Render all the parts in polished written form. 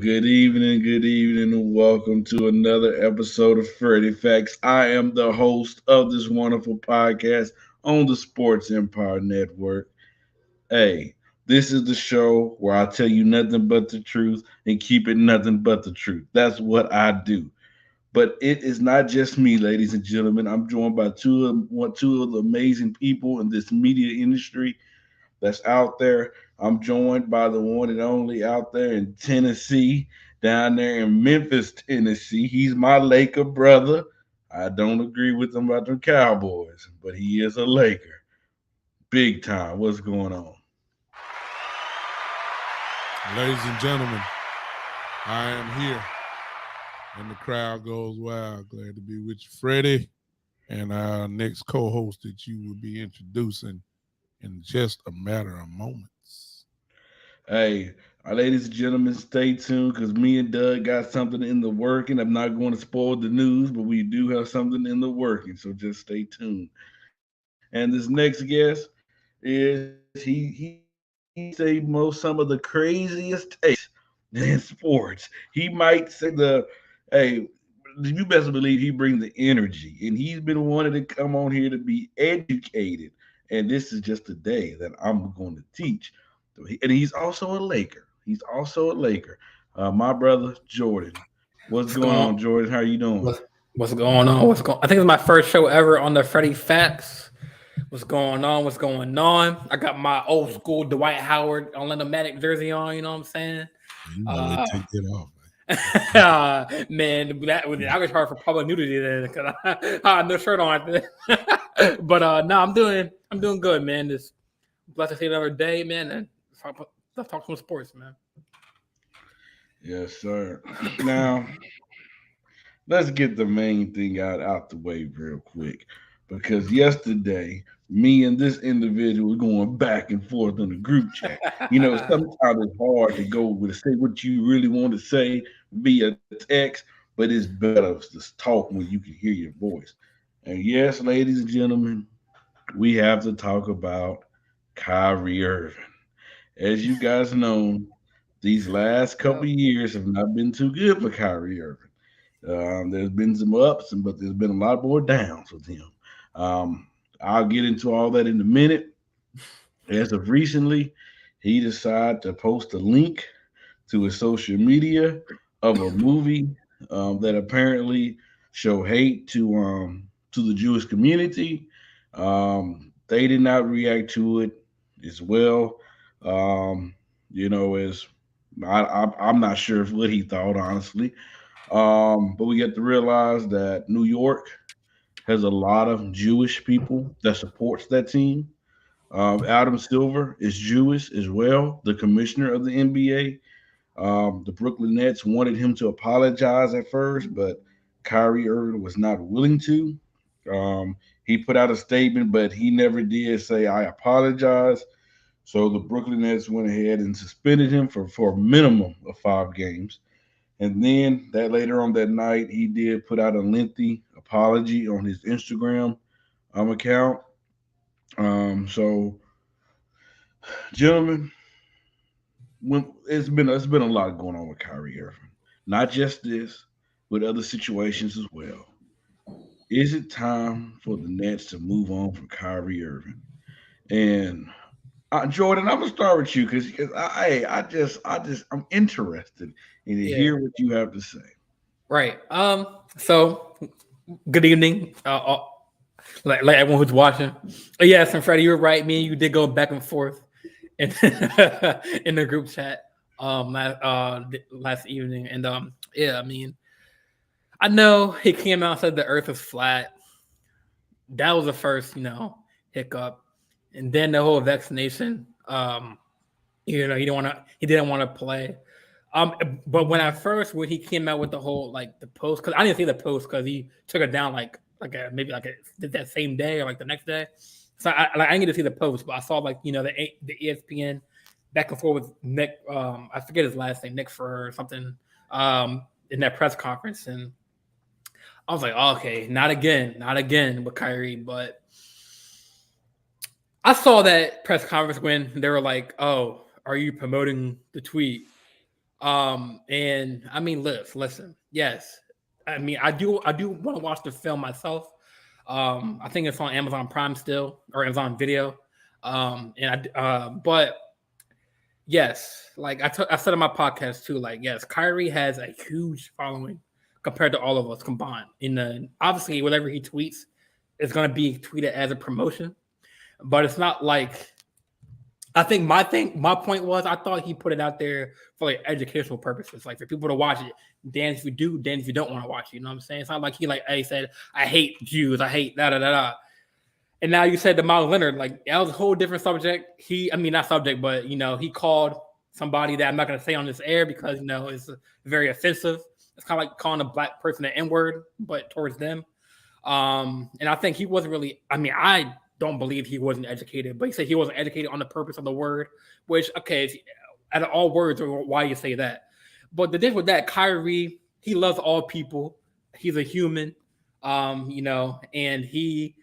Good evening, and welcome to another episode of Freddie Facts. I am the host of this wonderful podcast on the Sports Empire Network. Hey, this is the show where I tell you nothing but the truth and keep it nothing but the truth. That's what I do. But it is not just me, ladies and gentlemen. I'm joined by two of the amazing people in this media industry that's out there. I'm joined by the one and only out there in Tennessee, down there in Memphis, Tennessee. He's my Laker brother. I don't agree with him about the Cowboys, but he is a Laker. Big time. What's going on? Ladies and gentlemen, I am here, and the crowd goes wild. Glad to be with you, Freddie, and our next co-host that you will be introducing in just a matter of moments. Hey, ladies and gentlemen, stay tuned because me and Doug got something in the working. I'm not going to spoil the news, but we do have something in the working, so just stay tuned. And this next guest is he say most some of the craziest takes in sports. He might say hey, you best believe he brings the energy, and he's been wanting to come on here to be educated. And this is just a day that I'm going to teach. And he's also a Laker. He's also a Laker. My brother Jordan. What's What's going on, going Jordan? How you doing? what's going on? I think it's my first show ever on the Freddie Facts. What's going on? What's going on? I got my old school Dwight Howard Orlando Magic jersey on, you know what I'm saying? You know they take it off, Man, that was hard for public nudity then because I had no shirt on. But no, I'm doing good, man. Just blessed to see another day, man, and let's talk some sports, man. Yes, sir. Now, let's get the main thing out the way real quick. Because yesterday, me and this individual were going back and forth on the group chat. You know, sometimes it's hard to go with say what you really want to say via text, but it's better to talk when you can hear your voice. And yes, ladies and gentlemen, we have to talk about Kyrie Irving. As you guys know, these last couple Yep. of years have not been too good for Kyrie Irving. There's been some ups, but there's been a lot more downs with him. Um, I'll get into all that in a minute. As of recently, he decided to post a link to his social media of a movie that apparently show hate to the Jewish community. They did not react to it as well. Um, as I'm not sure what he thought, honestly. But we get to realize that New York has a lot of Jewish people that supports that team. Adam Silver is Jewish as well, the commissioner of the NBA. The Brooklyn Nets wanted him to apologize at first, but Kyrie Irving was not willing to. He put out a statement, but he never did say, I apologize. So the Brooklyn Nets went ahead and suspended him for a minimum of 5 games. And then that later on that night, he did put out a lengthy apology on his Instagram account. So, gentlemen, it's been a lot going on with Kyrie Irving. Not just this, but other situations as well. Is it time for the Nets to move on from Kyrie Irving? And Jordan, I'm gonna start with you because I'm interested in to Yeah. hear what you have to say. Right. So good evening. Like everyone who's watching. Yes, and Freddie, you're right. Me and you did go back and forth in in the group chat last evening, and yeah, I mean, I know he came out and said the Earth is flat. That was the first, hiccup, and then the whole vaccination. He didn't want to play. But when he came out with the whole like the post, because I didn't see the post because he took it down that same day or like the next day. So I didn't get to see the post, but I saw the ESPN back and forth with Nick. I forget his last name, Nick for something. In that press conference, and I was like, okay, not again with Kyrie. But I saw that press conference when they were like, "Oh, are you promoting the tweet?" And I mean, listen, yes. I mean, I do want to watch the film myself. I think it's on Amazon Prime still or Amazon Video. But yes, like I said in my podcast too. Like, yes, Kyrie has a huge following compared to all of us combined. Obviously, whatever he tweets is going to be tweeted as a promotion, but it's not like. I think my point was, I thought he put it out there for like educational purposes, like for people to watch it. Dan if you do, Dan if you don't want to watch it. You know what I'm saying? It's not like he said, I hate Jews, I hate da da da da. And now you said to Miles Leonard, like that was a whole different subject. Not subject, but he called somebody that I'm not going to say on this air because it's very offensive. It's kind of like calling a black person an N-word, but towards them. And I think he wasn't really. I don't believe he wasn't educated, but he said he wasn't educated on the purpose of the word. Which, okay, out of all words, why you say that? But the difference with that, Kyrie, he loves all people. He's a human, and he.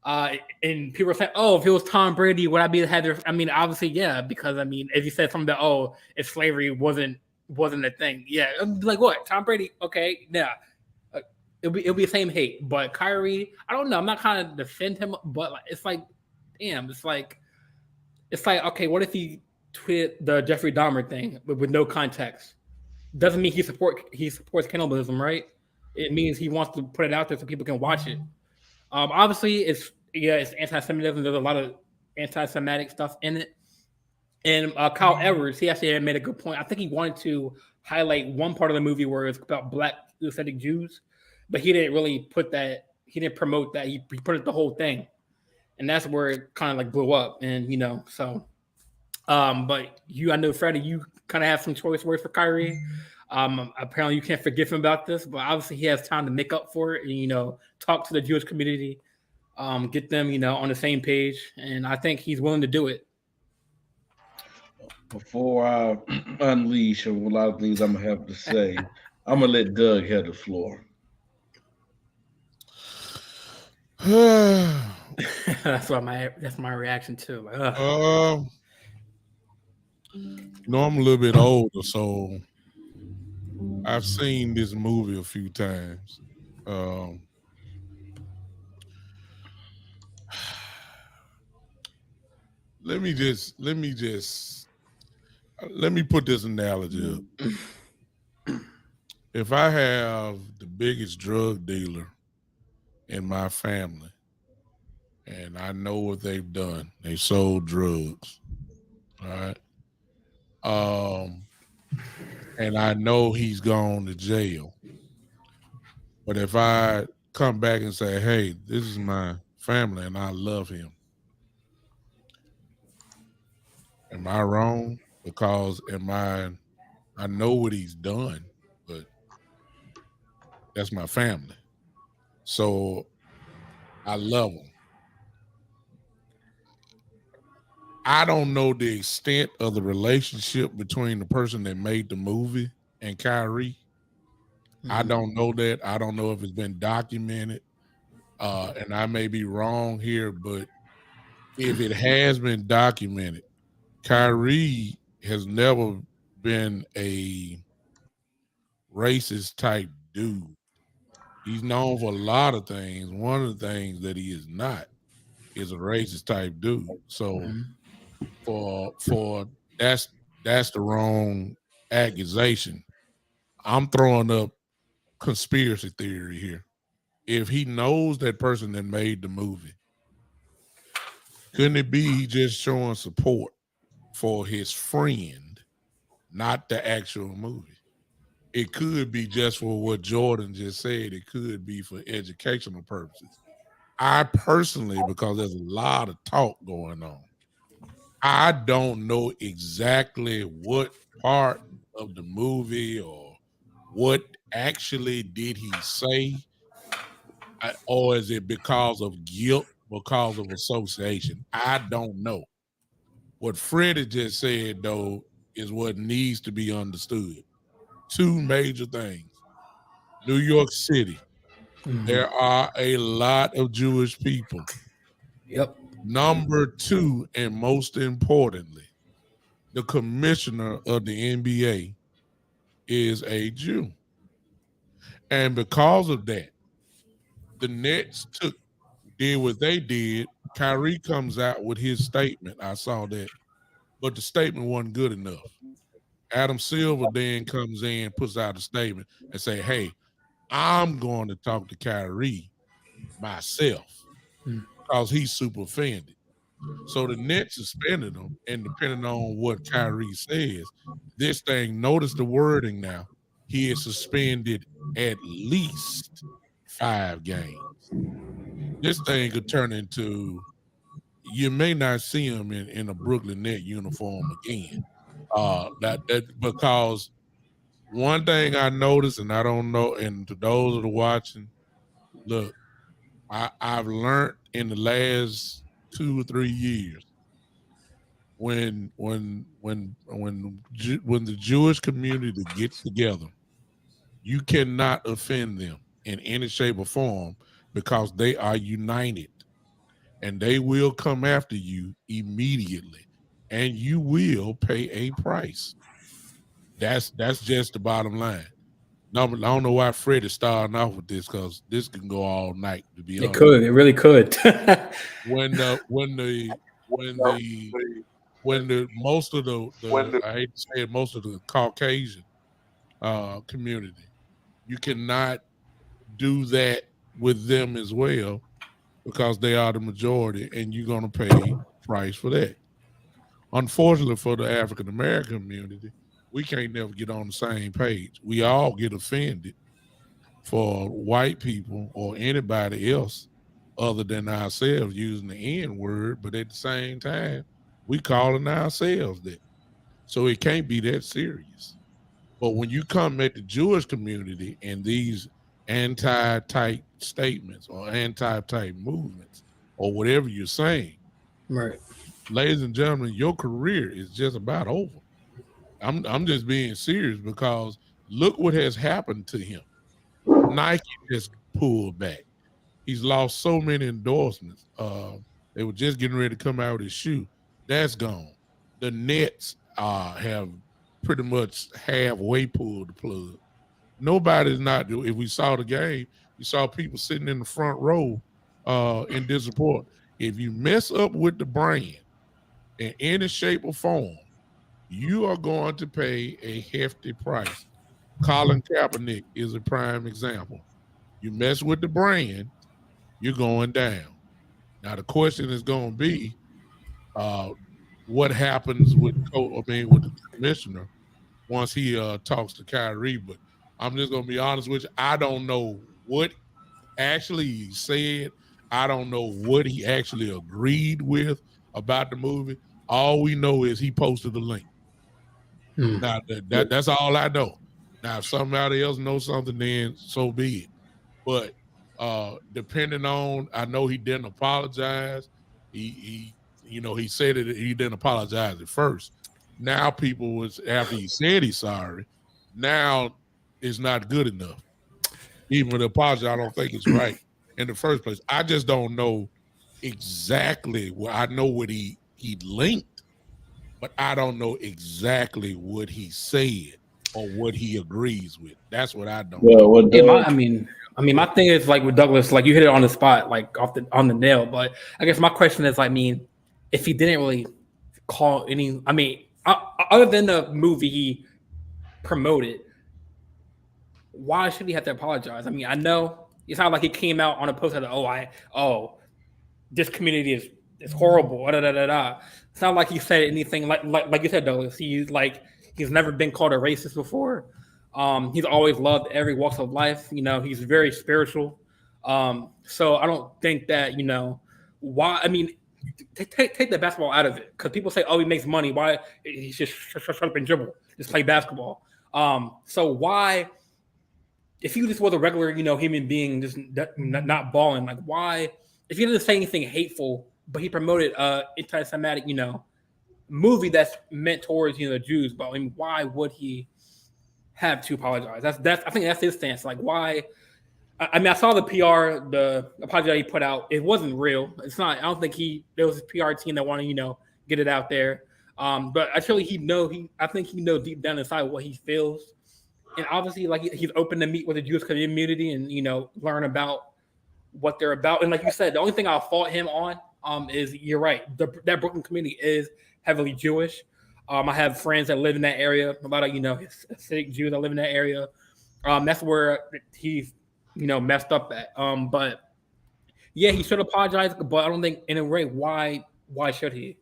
And people are saying, "Oh, if it was Tom Brady, would I be had there?" Obviously, yeah, because if you said something that, if slavery wasn't a thing, yeah, like what? Tom Brady, okay, yeah, it'll be the same hate. But Kyrie, I don't know. I'm not trying to defend him, but it's like, damn, it's like, okay, what if he tweeted the Jeffrey Dahmer thing with no context? Doesn't mean he supports cannibalism, right? It means he wants to put it out there so people can watch it. Obviously, it's anti-Semitism. There's a lot of anti-Semitic stuff in it. And Kyle Edwards, he actually made a good point. I think he wanted to highlight one part of the movie where it's about Black Hasidic Jews, but he didn't really put that. He didn't promote that. He put it the whole thing, and that's where it kind of like blew up. And so. But I know Freddie, you kind of have some choice words for Kyrie. Apparently you can't forgive him about this, but obviously he has time to make up for it and, talk to the Jewish community, get them, on the same page. And I think he's willing to do it. Before I unleash a lot of things I'm going to have to say, I'm going to let Doug have the floor. That's my reaction too. I'm a little bit older, so I've seen this movie a few times. Let me put this analogy up. If I have the biggest drug dealer in my family, and I know what they've done, they sold drugs, all right? And I know he's gone to jail. But if I come back and say, hey, this is my family and I love him, am I wrong? Because I know what he's done, but that's my family. So I love him. I don't know the extent of the relationship between the person that made the movie and Kyrie. Mm-hmm. I don't know that. I don't know if it's been documented. And I may be wrong here, but if it has been documented, Kyrie has never been a racist type dude. He's known for a lot of things. One of the things that he is not is a racist type dude. So for that's the wrong accusation. I'm throwing up conspiracy theory here. If he knows that person that made the movie, couldn't it be he just showing support for his friend, not the actual movie? It could be just for what Jordan just said. It could be for educational purposes. I personally, because there's a lot of talk going on, I don't know exactly what part of the movie or what actually did he say, or is it because of guilt, because of association? I don't know. What Freddie just said, though, is what needs to be understood. Two major things. New York City, there are a lot of Jewish people. Yep. Number two, and most importantly, the commissioner of the NBA is a Jew. And because of that, the Nets did what they did. Kyrie comes out with his statement. I saw that. But the statement wasn't good enough. Adam Silver then comes in, puts out a statement and say, hey, I'm going to talk to Kyrie myself because he's super offended. So the Nets suspended him, and depending on what Kyrie says, this thing, notice the wording now, he is suspended at least 5 games. This thing could turn into, you may not see him in a Brooklyn Net uniform again. That because one thing I noticed, and I don't know, and to those that are watching, look, I've learned in the last 2 or 3 years when the Jewish community gets together, you cannot offend them in any shape or form because they are united, and they will come after you immediately, and you will pay a price. That's just the bottom line. No, I don't know why Fred is starting off with this because this can go all night. To be honest, it really could. when most of the I hate to say it, most of the Caucasian community, you cannot do that with them as well because they are the majority, and you're going to pay price for that. Unfortunately for the African American community, we can't never get on the same page. We all get offended for white people or anybody else other than ourselves using the N word, but at the same time, we calling ourselves that. So it can't be that serious. But when you come at the Jewish community and these anti-type statements or anti-type movements or whatever you're saying, right, ladies and gentlemen, your career is just about over. I'm just being serious because look what has happened to him. Nike just pulled back. He's lost so many endorsements. They were just getting ready to come out with his shoe. That's gone. The Nets have pretty much halfway pulled the plug. Nobody's not. If we saw the game, you saw people sitting in the front row in disappointment. If you mess up with the brand in any shape or form, you are going to pay a hefty price. Colin Kaepernick is a prime example. You mess with the brand, you're going down. Now the question is going to be, what happens with the commissioner once he talks to Kyrie? But I'm just going to be honest with you. I don't know what actually he said. I don't know what he actually agreed with about the movie. All we know is he posted a link. Now that's all I know. Now if somebody else knows something, then so be it. But depending on, I know he didn't apologize. He he said that he didn't apologize at first. Now people was after he said he's sorry. Now it's not good enough. Even the apology, I don't think it's right in the first place. I just don't know exactly what I know what he linked, but I don't know exactly what he said or what he agrees with. That's what I don't know. My thing is like with Douglas, like you hit it on the spot, like on the nail. But I guess my question is, if he didn't really call any, other than the movie he promoted, why should he have to apologize? I know it's not like he came out on a post that this community is horrible. Da, da, da, da. It's not like he said anything like you said, Douglas. He's never been called a racist before. He's always loved every walk of life. He's very spiritual. So I don't think that, why. Take the basketball out of it, because people say, "Oh, he makes money. Why he just shut up and dribble, just play basketball?" So why, if he just was a regular, human being, just not balling, like why? If he didn't say anything hateful, but he promoted anti-Semitic, movie that's meant towards Jews, but why would he have to apologize? I think that's his stance. Like why? I saw the PR, the apology that he put out. It wasn't real. It's not. I don't think there was a PR team that wanted get it out there. But actually, I think he knows deep down inside what he feels. and obviously, like he's open to meet with the Jewish community and learn about what they're about. And like you said, the only thing I'll fault him on is you're right. That Brooklyn community is heavily Jewish. I have friends that live in that area. A lot of Hasidic Jews that live in that area. That's where he's messed up at. But yeah, he should apologize. But I don't think in a way why should he?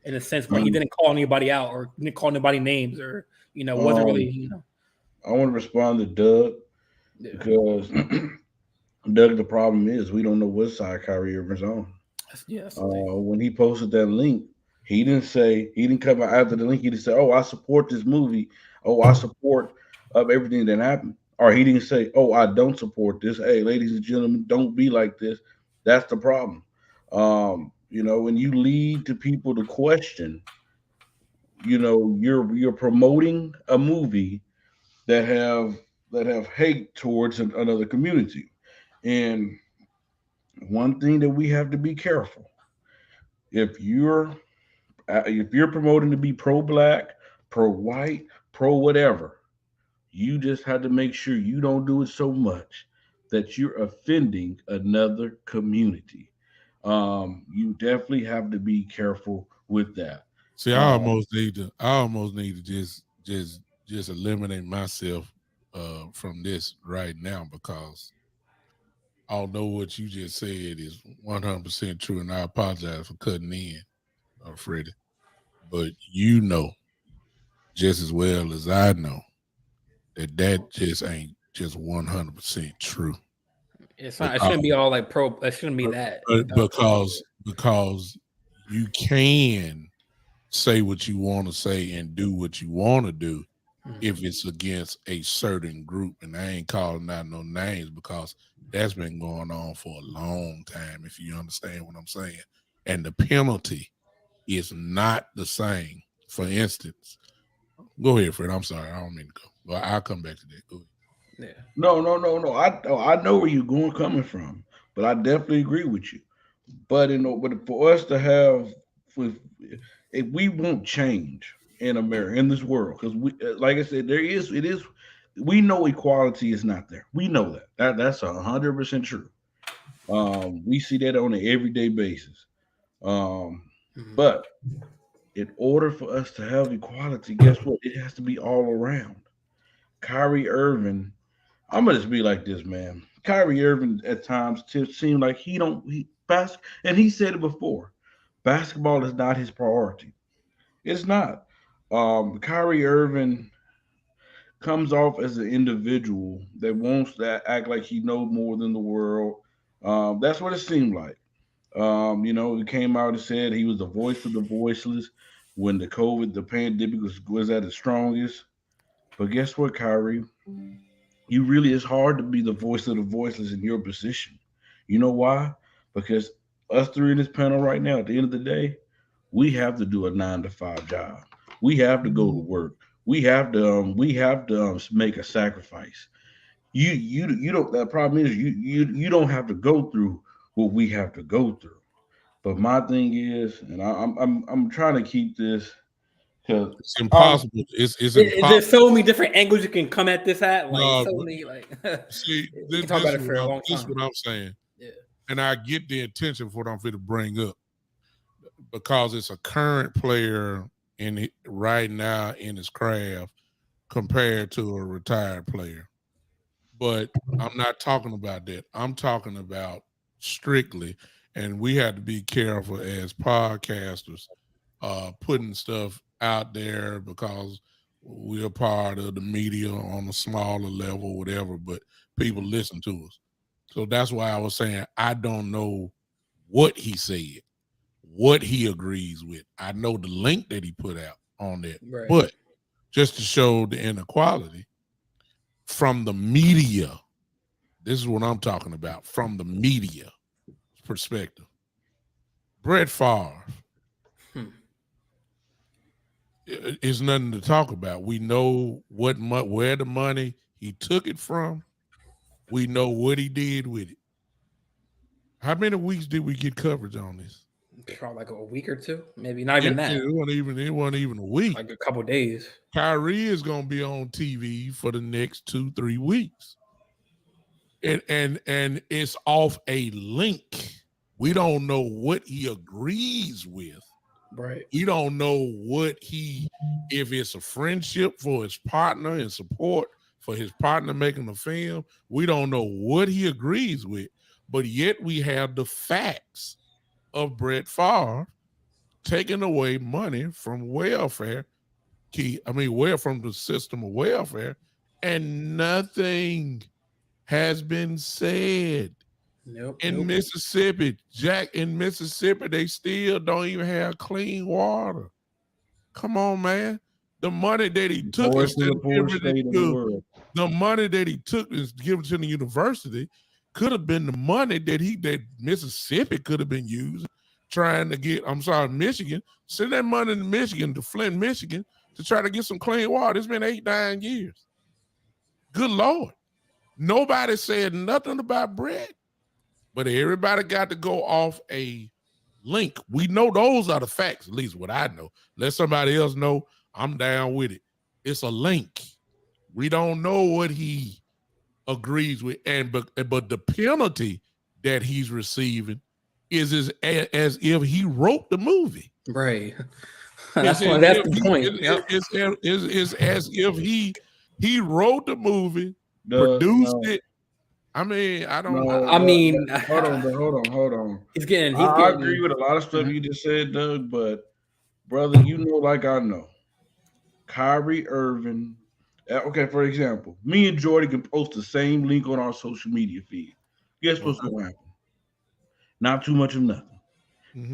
In a sense, where he didn't call anybody out or didn't call anybody names or wasn't really I want to respond to Doug because Doug, the problem is we don't know what side Kyrie Irving's on. Yes. When he posted that link, he didn't come out after the link. He didn't say, "Oh, I support this movie. Oh, I support everything that happened." Or he didn't say, "Oh, I don't support this." Hey, ladies and gentlemen, don't be like this. That's the problem. When you lead to people to question, you're promoting a movie that have hate towards another community. And one thing that we have to be careful, if you're promoting to be pro-black, pro-white, pro-whatever, you just have to make sure you don't do it so much that you're offending another community. You definitely have to be careful with that. See, I almost need to just eliminate myself from this right now, because although what you just said is 100% true, and I apologize for cutting in, Freddie, but just as well as I know that just ain't just 100% true. It's not. It shouldn't be all like pro. It shouldn't be that. Because you can say what you want to say and do what you want to do if it's against a certain group. And I ain't calling out no names because that's been going on for a long time, if you understand what I'm saying. And the penalty is not the same. For instance, go ahead, Fred. I'm sorry. I don't mean to go. Well, I'll come back to that. Go ahead. Yeah. No. I know where you're coming from, but I definitely agree with you. But but for us to have, if we won't change in America, in this world, because we, like I said, it is. We know equality is not there. We know that's 100% true. We see that on an everyday basis. But in order for us to have equality, guess what? It has to be all around. Kyrie Irving, I'm gonna just be like this, man. Kyrie Irving at times seems like and he said it before. Basketball is not his priority. It's not. Kyrie Irving comes off as an individual that wants to act like he knows more than the world. That's what it seemed like. He came out and said he was the voice of the voiceless when the pandemic was at its strongest. But guess what, Kyrie? It's hard to be the voice of the voiceless in your position. You know why? Because us three in this panel right now, at the end of the day, we have to do a 9 to 5 job. We have to go to work. We have to make a sacrifice. You don't. That problem is you don't have to go through what we have to go through. But my thing is, and I'm trying to keep this. It's impossible. It's impossible. There's so many different angles you can come at this at. Like so many. Like see, this talk about it for a long time. This is what I'm saying. Yeah. And I get the intention for what I'm going to bring up, because it's a current player right now in his craft compared to a retired player. But I'm not talking about that. I'm talking about strictly, and we have to be careful as podcasters putting stuff out there because we're part of the media on a smaller level, whatever, but people listen to us. So that's why I was saying I don't know what he said, what he agrees with. I know the link that he put out on that. Right. But just to show the inequality from the media, this is what I'm talking about, from the media perspective. Brett Favre is nothing to talk about. We know where the money he took it from. We know what he did with it. How many weeks did we get coverage on this? Probably like a week or two, maybe not even that. It wasn't even a week. Like a couple days. Kyrie is gonna be on TV for the next 2-3 weeks. And it's off a link. We don't know what he agrees with. Right. We don't know if it's a friendship for his partner and support for his partner making the film. We don't know what he agrees with, but yet we have the facts of Brett Favre taking away money from welfare, from the system of welfare, and nothing has been said. In Mississippi, they still don't even have clean water. Come on, man. The money that he took the money that he took is given to the university could have been the money that Mississippi could have been using trying to get, Michigan, send that money to Michigan, to Flint, Michigan, to try to get some clean water. It's been 8-9 years. Good Lord. Nobody said nothing about Brett, but everybody got to go off a link. We know those are the facts, at least what I know. Let somebody else know, I'm down with it. It's a link. We don't know what he agrees with, but the penalty that he's receiving is as if he wrote the movie. Right. That's the point. It's as if he wrote the movie, produced it. I mean, I don't know. I mean, hold on. I agree with a lot of stuff you just said, Doug, but brother, like I know, Kyrie Irving. Okay, for example, me and Jordy can post the same link on our social media feed. Guess what's going to happen? Not too much of nothing.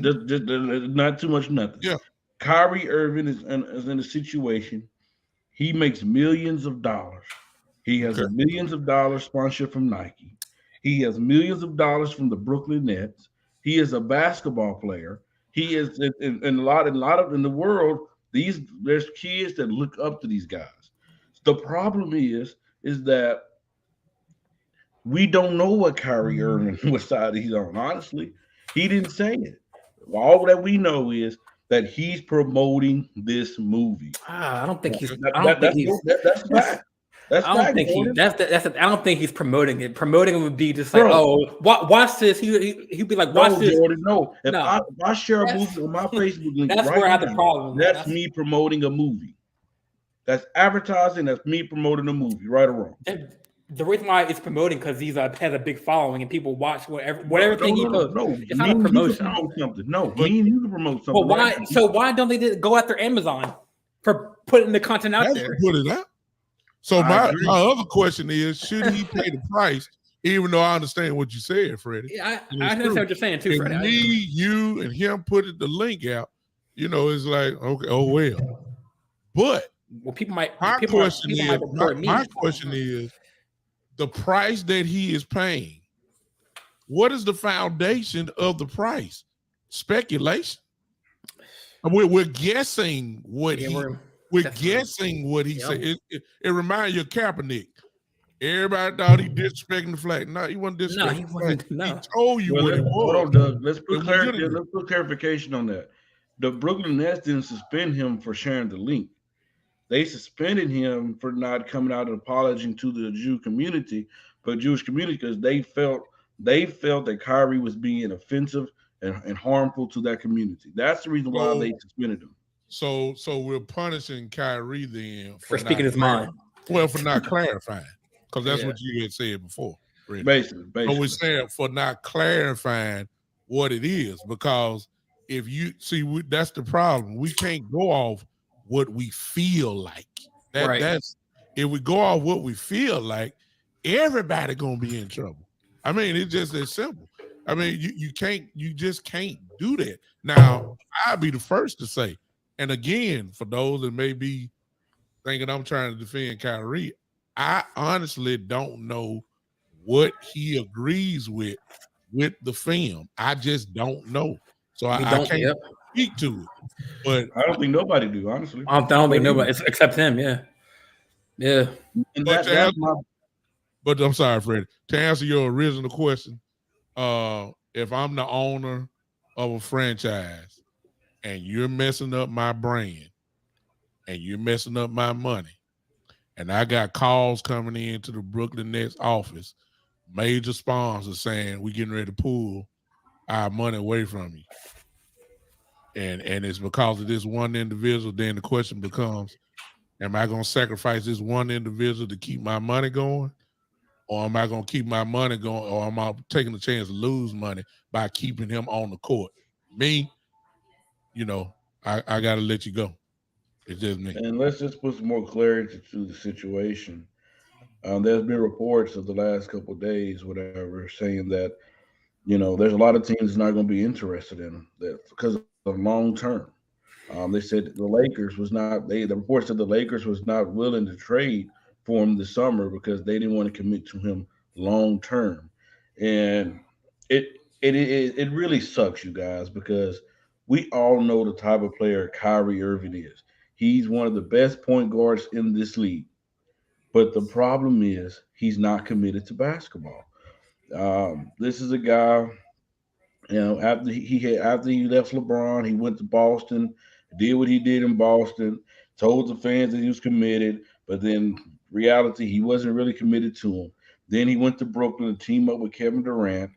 Just not too much of nothing. Yeah. Kyrie Irving is in a situation. He makes millions of dollars. He has millions of dollars sponsorship from Nike. He has millions of dollars from the Brooklyn Nets. He is a basketball player. He is in the world. There's kids that look up to these guys. The problem is that we don't know what Kyrie Irving, what side he's on. Honestly, he didn't say it. All that we know is that he's promoting this movie. I don't think he's. That's fact. That's I don't think I don't think he's promoting it. Promoting it would be just like, watch this. He'd be like, watch this. Jordan, no. If I share a movie on my Facebook link, that's where I have the problem. That's me promoting a movie. That's advertising. That's me promoting a movie, right or wrong. And the reason why it's promoting because he has a big following and people watch whatever thing he posts. No, it's not a promotion. Me and you can promote something. Well, why? So why don't they go after Amazon for putting the content out there? Put it out. So my other question is, should he pay the price? Even though I understand what you said, Freddie. Yeah, I understand what you're saying too, Freddie. Me, you, and him putting the link out, it's like, okay, oh well. But my question is, the price that he is paying, what is the foundation of the price? Speculation. We're guessing what We're guessing what he said. It reminds you of Kaepernick. Everybody thought he disrespecting the flag. No, he wasn't disrespecting the flag. He told you what it was. Hold on, Doug. Let's put clarification on that. The Brooklyn Nets didn't suspend him for sharing the link. They suspended him for not coming out and apologizing to the Jewish community because they felt that Kyrie was being offensive and harmful to that community. That's the reason why they suspended him. So we're punishing Kyrie then for speaking his mind. Well, for not clarifying, because that's what you had said before. Really. Basically. So we're saying for not clarifying what it is, because if you see, that's the problem. We can't go off what we feel like. That's if we go off what we feel like, everybody gonna be in trouble. I mean, it's just that simple. I mean, you just can't do that. Now, I'll be the first to say, and again, for those that may be thinking I'm trying to defend Kyrie, I honestly don't know what he agrees with the film. I just don't know. So I can't speak to it. But I don't think nobody do, honestly. I don't think nobody except him, yeah. But I'm sorry, Freddie. To answer your original question, if I'm the owner of a franchise and you're messing up my brand and you're messing up my money, and I got calls coming into the Brooklyn Nets office, major sponsors saying we getting ready to pull our money away from you. And it's because of this one individual, then the question becomes, am I going to sacrifice this one individual to keep my money going? Or am I going to keep my money going? Or am I taking the chance to lose money by keeping him on the court? Me, I got to let you go. It's just me. And let's just put some more clarity to the situation. There's been reports of the last couple of days, whatever, saying that there's a lot of teams not going to be interested in him that because of long term. They said the Lakers was not. The report said the Lakers was not willing to trade for him this summer because they didn't want to commit to him long term, and it really sucks, you guys, because we all know the type of player Kyrie Irving is. He's one of the best point guards in this league, but the problem is he's not committed to basketball. This is a guy, after he left LeBron, he went to Boston, did what he did in Boston, told the fans that he was committed, but then reality he wasn't really committed to them. Then he went to Brooklyn to team up with Kevin Durant,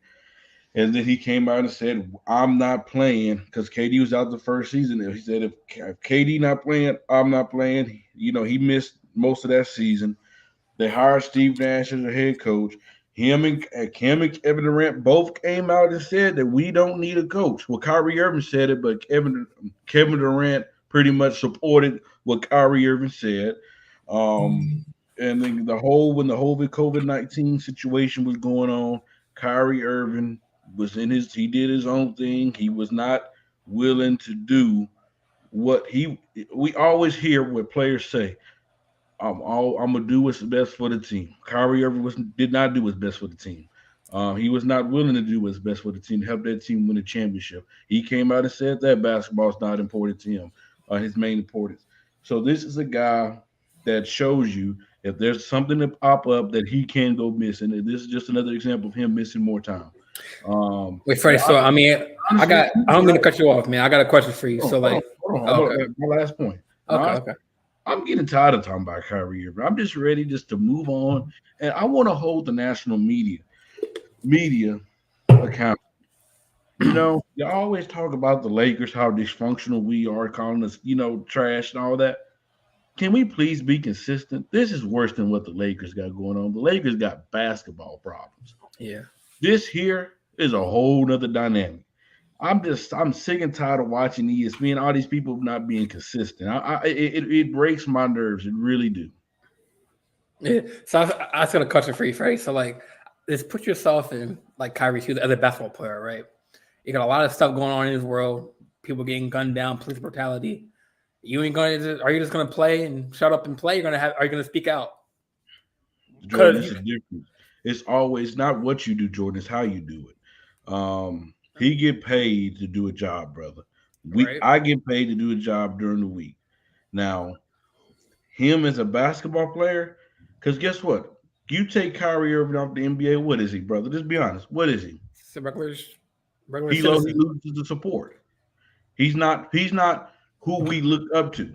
and then he came out and said, "I'm not playing," because KD was out the first season. He said, "If KD not playing, I'm not playing." He missed most of that season. They hired Steve Nash as their head coach. Cam and Kevin Durant both came out and said that we don't need a coach. Well, Kyrie Irving said it, but Kevin Durant pretty much supported what Kyrie Irving said. And then when the whole COVID-19 situation was going on, Kyrie Irving he did his own thing. He was not willing to do we always hear what players say. I'm gonna do what's best for the team. Kyrie Irving did not do what's best for the team. He was not willing to do what's best for the team to help that team win a championship. He came out and said that basketball is not important to him, his main importance. So this is a guy that shows you if there's something to pop up that he can go missing. And this is just another example of him missing more time. Wait, Freddie. So I mean, I don't mean to cut you off, man. I got a question for you. So like, hold on. Okay. My last point. Okay. I'm getting tired of talking about Kyrie Irving. I'm just ready to move on, and I want to hold the national media accountable. You always talk about the Lakers, how dysfunctional we are, calling us, trash and all that. Can we please be consistent? This is worse than what the Lakers got going on. The Lakers got basketball problems. Yeah. This here is a whole nother dynamic. I'm sick and tired of watching ESPN, all these people not being consistent. It breaks my nerves. It really do. Yeah. So I was gonna cut you free, Freddie. So like, just put yourself in like Kyrie Hughes, as a basketball player, right? You got a lot of stuff going on in this world. People getting gunned down, police brutality. You ain't gonna. Are you just gonna play and shut up and play? Are you gonna speak out? Jordan, it's a difference. It's always not what you do, Jordan. It's how you do it. He get paid to do a job, brother. I get paid to do a job during the week. Now, him as a basketball player, because guess what? You take Kyrie Irving off the NBA, what is he, brother? Just be honest. What is he? It's a regular he loses the support. He's not who we look up to.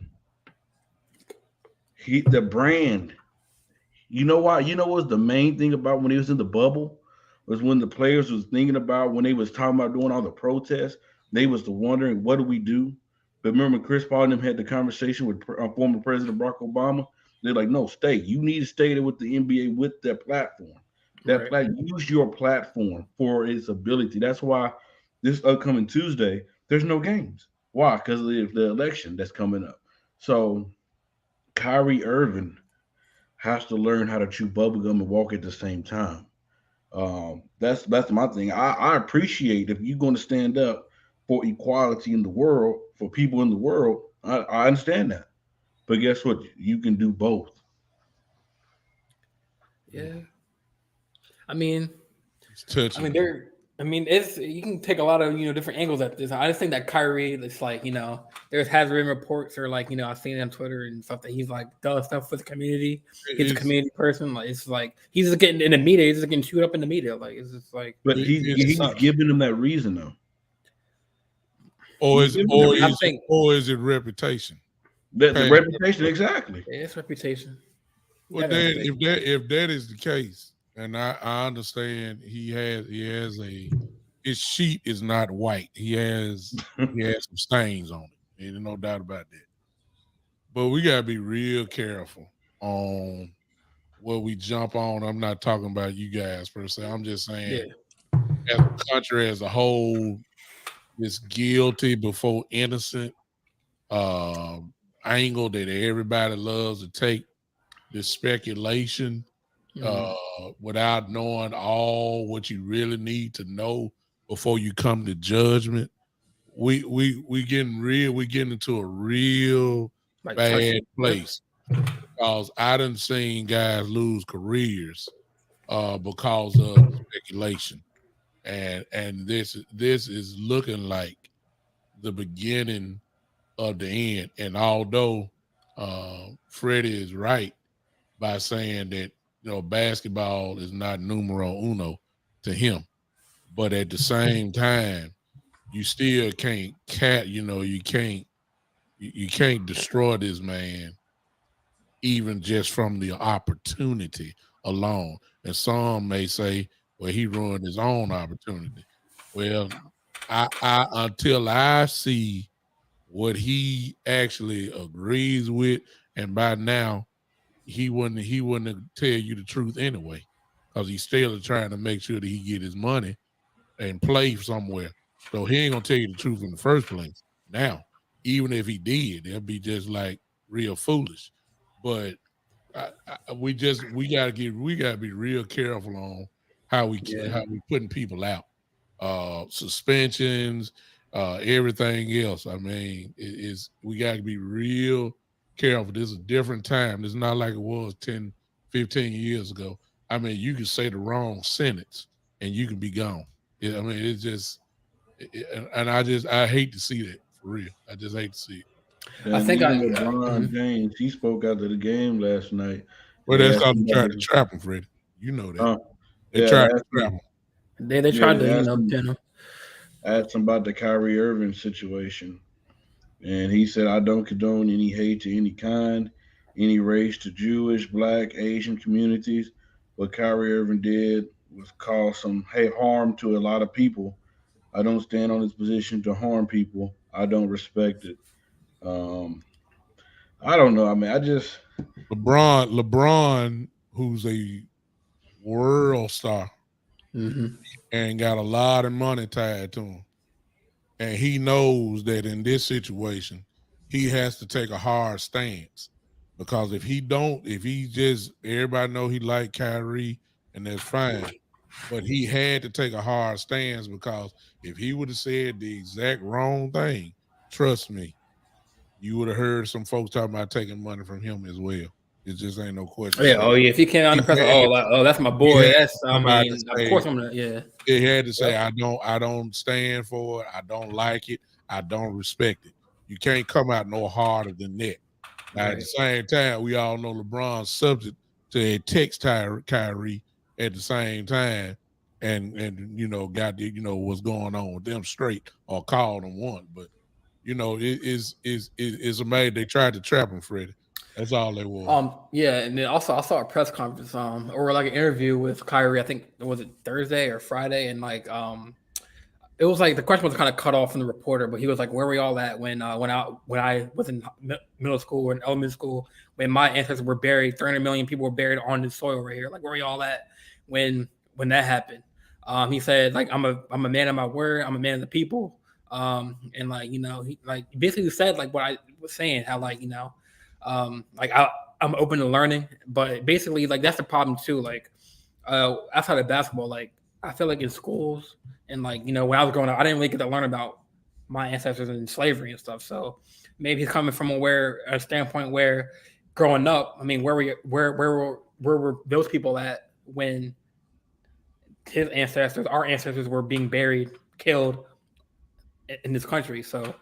The brand. You know why? You know what's the main thing about when he was in the bubble? Was when the players was thinking about when they was talking about doing all the protests, they was wondering, what do we do? But remember Chris Paul and them had the conversation with former President Barack Obama. They're like, no, stay. You need to stay there with the NBA with their platform. Use your platform for its ability. That's why this upcoming Tuesday, there's no games. Why? Because of the election that's coming up. So Kyrie Irving has to learn how to chew bubblegum and walk at the same time. That's my thing. I appreciate if you're going to stand up for equality in the world, for people in the world. I understand that, but guess what? You can do both. Yeah, I mean, it's touching. It's you can take a lot of different angles at this. I just think that Kyrie, it's like there has been reports or like I've seen it on Twitter and stuff that he's like does stuff for the community. He's a community person. Like it's like he's just getting in the media. He's just getting chewed up in the media. Like it's just like. But he's giving them that reason though. Or is it reputation? That's the reputation, exactly. Yeah, it's reputation. Well, then if that is the case, and I understand his sheet is not white. He has some stains on it. There's no doubt about that. But we gotta be real careful on what we jump on. I'm not talking about you guys per se. I'm just saying, as a country as a whole, this guilty before innocent angle that everybody loves to take, this speculation without knowing all what you really need to know before you come to judgment. We getting into a real bad place because I done seen guys lose careers because of speculation, and this is looking like the beginning of the end. And although Freddie is right by saying that basketball is not numero uno to him, but at the same time, you still can't you can't destroy this man even just from the opportunity alone. And some may say, well, he ruined his own opportunity. Well, I until I see what he actually agrees with, and by now he wouldn't tell you the truth anyway, because he's still trying to make sure that he get his money and play somewhere. So he ain't gonna tell you the truth in the first place. Now, even if he did, it'll be just like real foolish. But we gotta be real careful on how we putting people out. Suspensions, everything else. I mean, we got to be real careful. This is a different time. It's not like it was 10, 15 years ago. I mean, you can say the wrong sentence and you can be gone. It's just, and I hate to see that for real. I just hate to see it. And I think LeBron James, he spoke after the game last night. Well, that's how they tried to trap him, Freddie. You know that. They tried to trap him. They tried to, pin him. Asked him about the Kyrie Irving situation. And he said, I don't condone any hate to any kind, any race, to Jewish, Black, Asian communities. What Kyrie Irving did was cause some harm to a lot of people. I don't stand on his position to harm people. I don't respect it. I don't know. I mean, I just LeBron, who's a world star and got a lot of money tied to him, and he knows that in this situation, he has to take a hard stance, because if he just, everybody know he like Kyrie, and that's fine, but he had to take a hard stance, because if he would have said the exact wrong thing, trust me, you would have heard some folks talking about taking money from him as well. It just ain't no question. Yeah. Oh yeah. If he came out in the press, that's my boy. That's of course I'm gonna. Yeah. He had to say, I don't stand for it. I don't like it. I don't respect it. You can't come out no harder than that. Now, at the same time, we all know LeBron's subject to a text Kyrie at the same time, and got what's going on with them straight, or called them one. But it's amazing they tried to trap him, Freddie. That's all they was. Yeah, and then also I saw a press conference, or like an interview with Kyrie. I think was it Thursday or Friday, and like it was like the question was kind of cut off from the reporter, but he was like, "Where were y'all at when I was in middle school or in elementary school when my ancestors were buried? 300 million people were buried on this soil right here. Like, where were y'all at when that happened?" He said, "Like, I'm a man of my word. I'm a man of the people." And like he like basically said like what I was saying, how like like I'm open to learning, but basically like that's the problem too. Like outside of basketball, like I feel like in schools and like when I was growing up, I didn't really get to learn about my ancestors and slavery and stuff. So maybe he's coming from a standpoint where growing up, I mean, where were those people at when his ancestors, our ancestors, were being buried, killed in this country? So,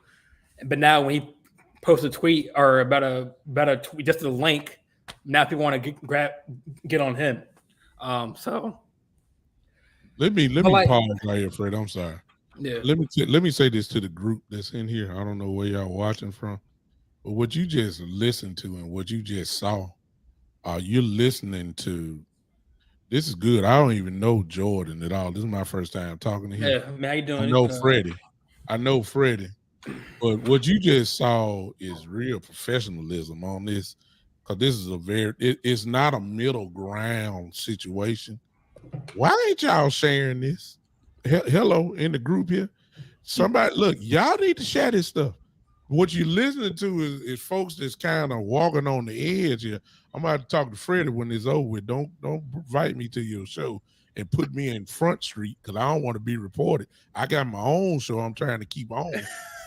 but now when he post a tweet or about a tweet, just a link, now people want to get on him. So let me pause right here, Fred. I'm sorry. Yeah. Let me say this to the group that's in here. I don't know where y'all watching from, but what you just listened to and what you just saw, you're listening to. This is good. I don't even know Jordan at all. This is my first time talking to him. Yeah, man, how you I doing? know Freddie. But what you just saw is real professionalism on this, because this is it's not a middle ground situation. Why ain't y'all sharing this? Hello in the group here. Somebody look, y'all need to share this stuff. What you're listening to is folks that's kind of walking on the edge here. I'm about to talk to Freddie when it's over with. Don't invite me to your show and put me in Front Street because I don't want to be reported. I got my own show I'm trying to keep on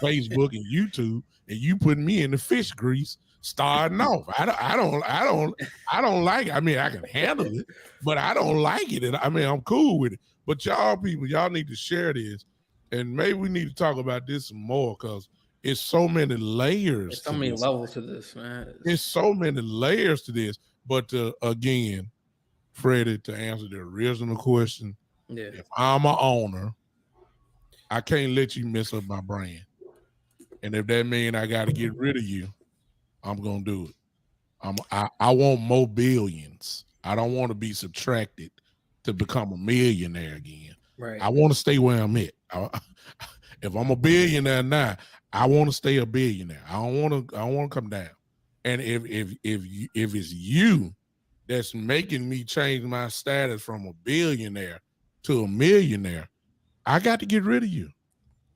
Facebook and YouTube, and you putting me in the fish grease starting off. I don't like it. I mean, I can handle it, but I don't like it. And I mean, I'm cool with it. But y'all people, y'all need to share this. And maybe we need to talk about this some more because it's so many layers. There's so many levels to this, man. There's so many layers to this. But again, Freddie, to answer the original question, if I'm an owner, I can't let you mess up my brand. And if that means I got to get rid of you, I'm gonna do it. I want more billions. I don't want to be subtracted to become a millionaire again. Right. I want to stay where I'm at. If I'm a billionaire now, I want to stay a billionaire. I don't want to come down. And if it's you that's making me change my status from a billionaire to a millionaire, I got to get rid of you.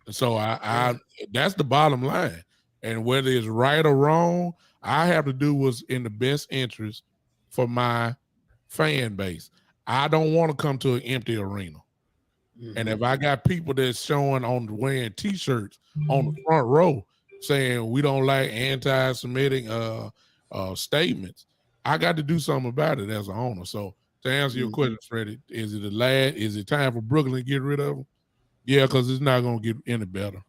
So I that's the bottom line. And whether it's right or wrong, I have to do what's in the best interest for my fan base. I don't want to come to an empty arena. And if I got people that's showing on wearing T-shirts on the front row saying we don't like anti-Semitic statements, I got to do something about it as an owner. So to answer your question, Freddie, is it time for Brooklyn to get rid of him? Yeah, because it's not going to get any better.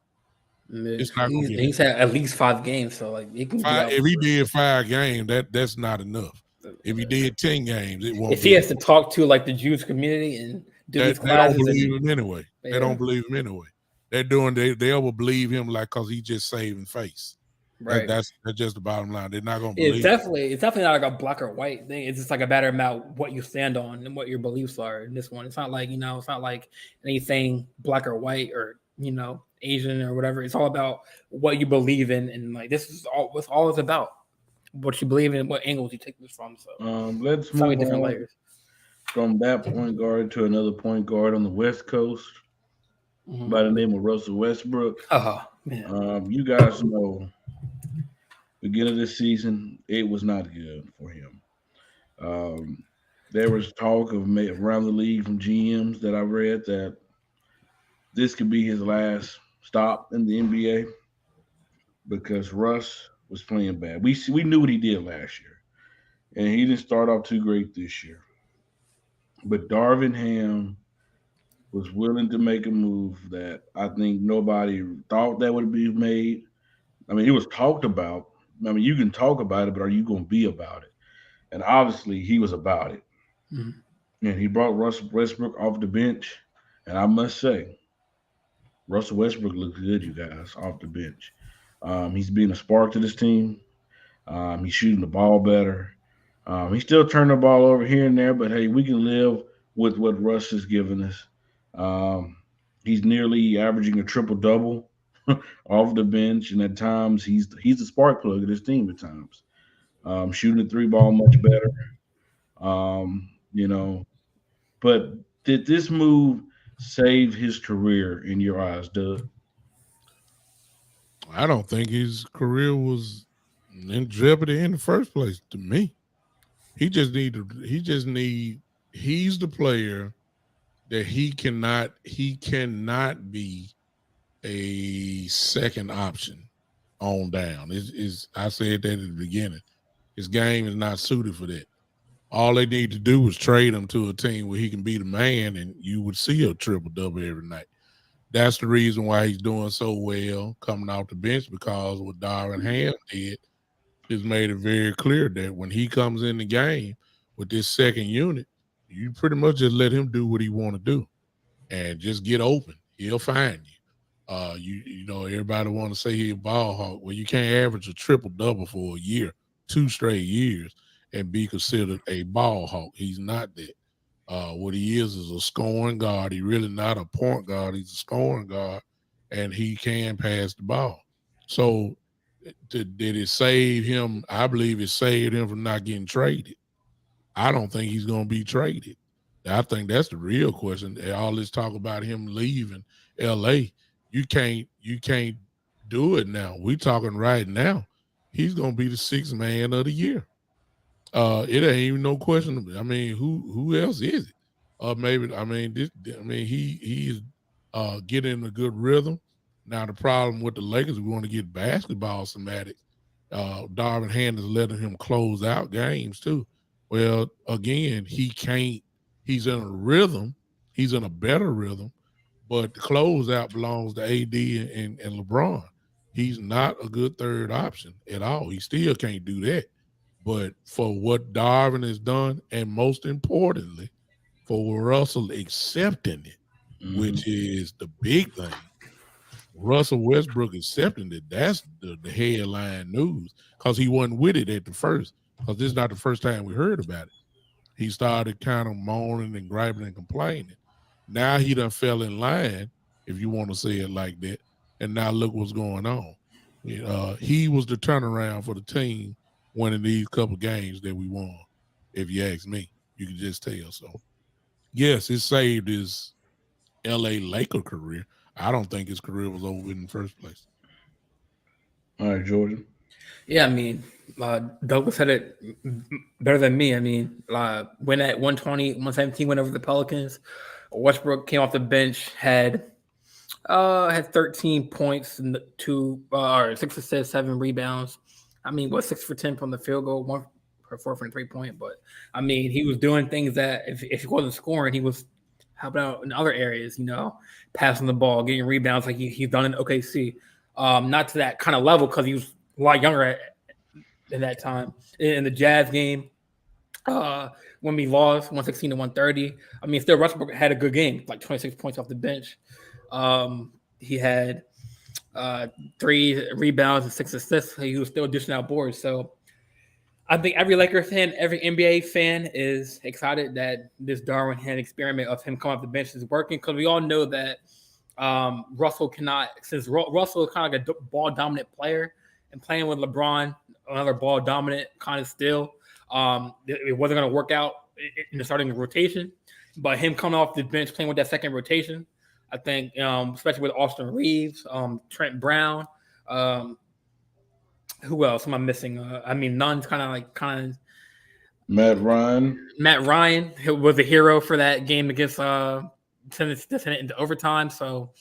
It's not going to get. He's had at least 5 games, so like he can. If he did 5 games, that's not enough. If he did 10 games, it won't. If he has to talk to like the Jewish community and do these classes, they don't believe him anyway. Yeah. They don't believe him anyway. They will believe him like because he just saving face. Right. That's just the bottom line. They're not going to believe. It's definitely not like a black or white thing. It's just like a matter about what you stand on and what your beliefs are in this one. It's not like, it's not like anything black or white or, Asian or whatever. It's all about what you believe in. And like, this is all it's about. What you believe in, what angles you take this from. So let's move different layers from that point guard to another point guard on the West Coast by the name of Russell Westbrook. Oh man, you guys know, beginning of this season, it was not good for him. There was talk of around the league from GMs that I read that this could be his last stop in the NBA because Russ was playing bad. We knew what he did last year, and he didn't start off too great this year. But Darvin Ham was willing to make a move that I think nobody thought that would be made. I mean, it was talked about. I mean, you can talk about it, but are you going to be about it? And obviously, he was about it. Mm-hmm. And he brought Russell Westbrook off the bench, and I must say, Russell Westbrook looks good, you guys, off the bench. He's being a spark to this team. He's shooting the ball better. He's still turning the ball over here and there, but hey, we can live with what Russ has given us. He's nearly averaging a triple-double off the bench, and at times he's the spark plug of this team at times. Shooting the 3-ball much better. But did this move save his career in your eyes, Doug? I don't think his career was in jeopardy in the first place. To me, he's the player that he cannot be a second option on down. I said that at the beginning. His game is not suited for that. All they need to do is trade him to a team where he can be the man, and you would see a triple-double every night. That's the reason why he's doing so well coming off the bench, because what Darvin Ham did is made it very clear that when he comes in the game with this second unit, you pretty much just let him do what he want to do and just get open. He'll find you. You know, everybody want to say he a ball hawk. Well, you can't average a triple double for a year, 2 straight years, and be considered a ball hawk. He's not that. What he is a scoring guard. He really not a point guard. He's a scoring guard, and he can pass the ball. So, did it save him? I believe it saved him from not getting traded. I don't think he's going to be traded. I think that's the real question. All this talk about him leaving L.A. You can't do it now. We talking right now. He's going to be the sixth man of the year. It ain't even no question. I mean, who else is it? Maybe I mean this. I mean he is getting a good rhythm. Now the problem with the Lakers, we want to get basketball somatics. Darvin Ham is letting him close out games too. Well, again, he can't. He's in a rhythm. He's in a better rhythm, but the closeout belongs to AD and LeBron. He's not a good third option at all. He still can't do that. But for what Darvin has done, and most importantly, for Russell accepting it, which is the big thing, Russell Westbrook accepting it, that's the headline news, because he wasn't with it at the first, because this is not the first time we heard about it. He started kind of moaning and griping and complaining. Now he done fell in line, if you want to say it like that, and now look what's going on. He was the turnaround for the team winning these couple games that we won. If you ask me, you can just tell. So, yes, it saved his L.A. Laker career. I don't think his career was over in the first place. All right, Jordan. Yeah, I mean, Douglas said it better than me. I mean, when at 120, 117 went over the Pelicans, Westbrook came off the bench, had 13 points and or 6 assists, 7 rebounds. I mean, 6 for 10 from the field goal, 1 for 4 from the 3-point. But I mean, he was doing things that if he wasn't scoring, he was helping out in other areas. Passing the ball, getting rebounds like he's done in OKC. Not to that kind of level because he was a lot younger at that time. In the Jazz game, when we lost 116 to 130, I mean, still Westbrook had a good game, like 26 points off the bench. He had 3 rebounds and 6 assists. He was still dishing out boards. So I think every Lakers fan, every NBA fan is excited that this Darvin Ham experiment of him coming off the bench is working, because we all know that Russell cannot, since Russell is kind of like a ball dominant player and playing with LeBron, another ball dominant kind of still, it wasn't going to work out in the starting rotation. But him coming off the bench, playing with that second rotation, I think, especially with Austin Reeves, Trent Brown, who else am I missing? I mean, Nunn's kind of Matt Ryan. Matt Ryan, who was a hero for that game against send it into overtime. So,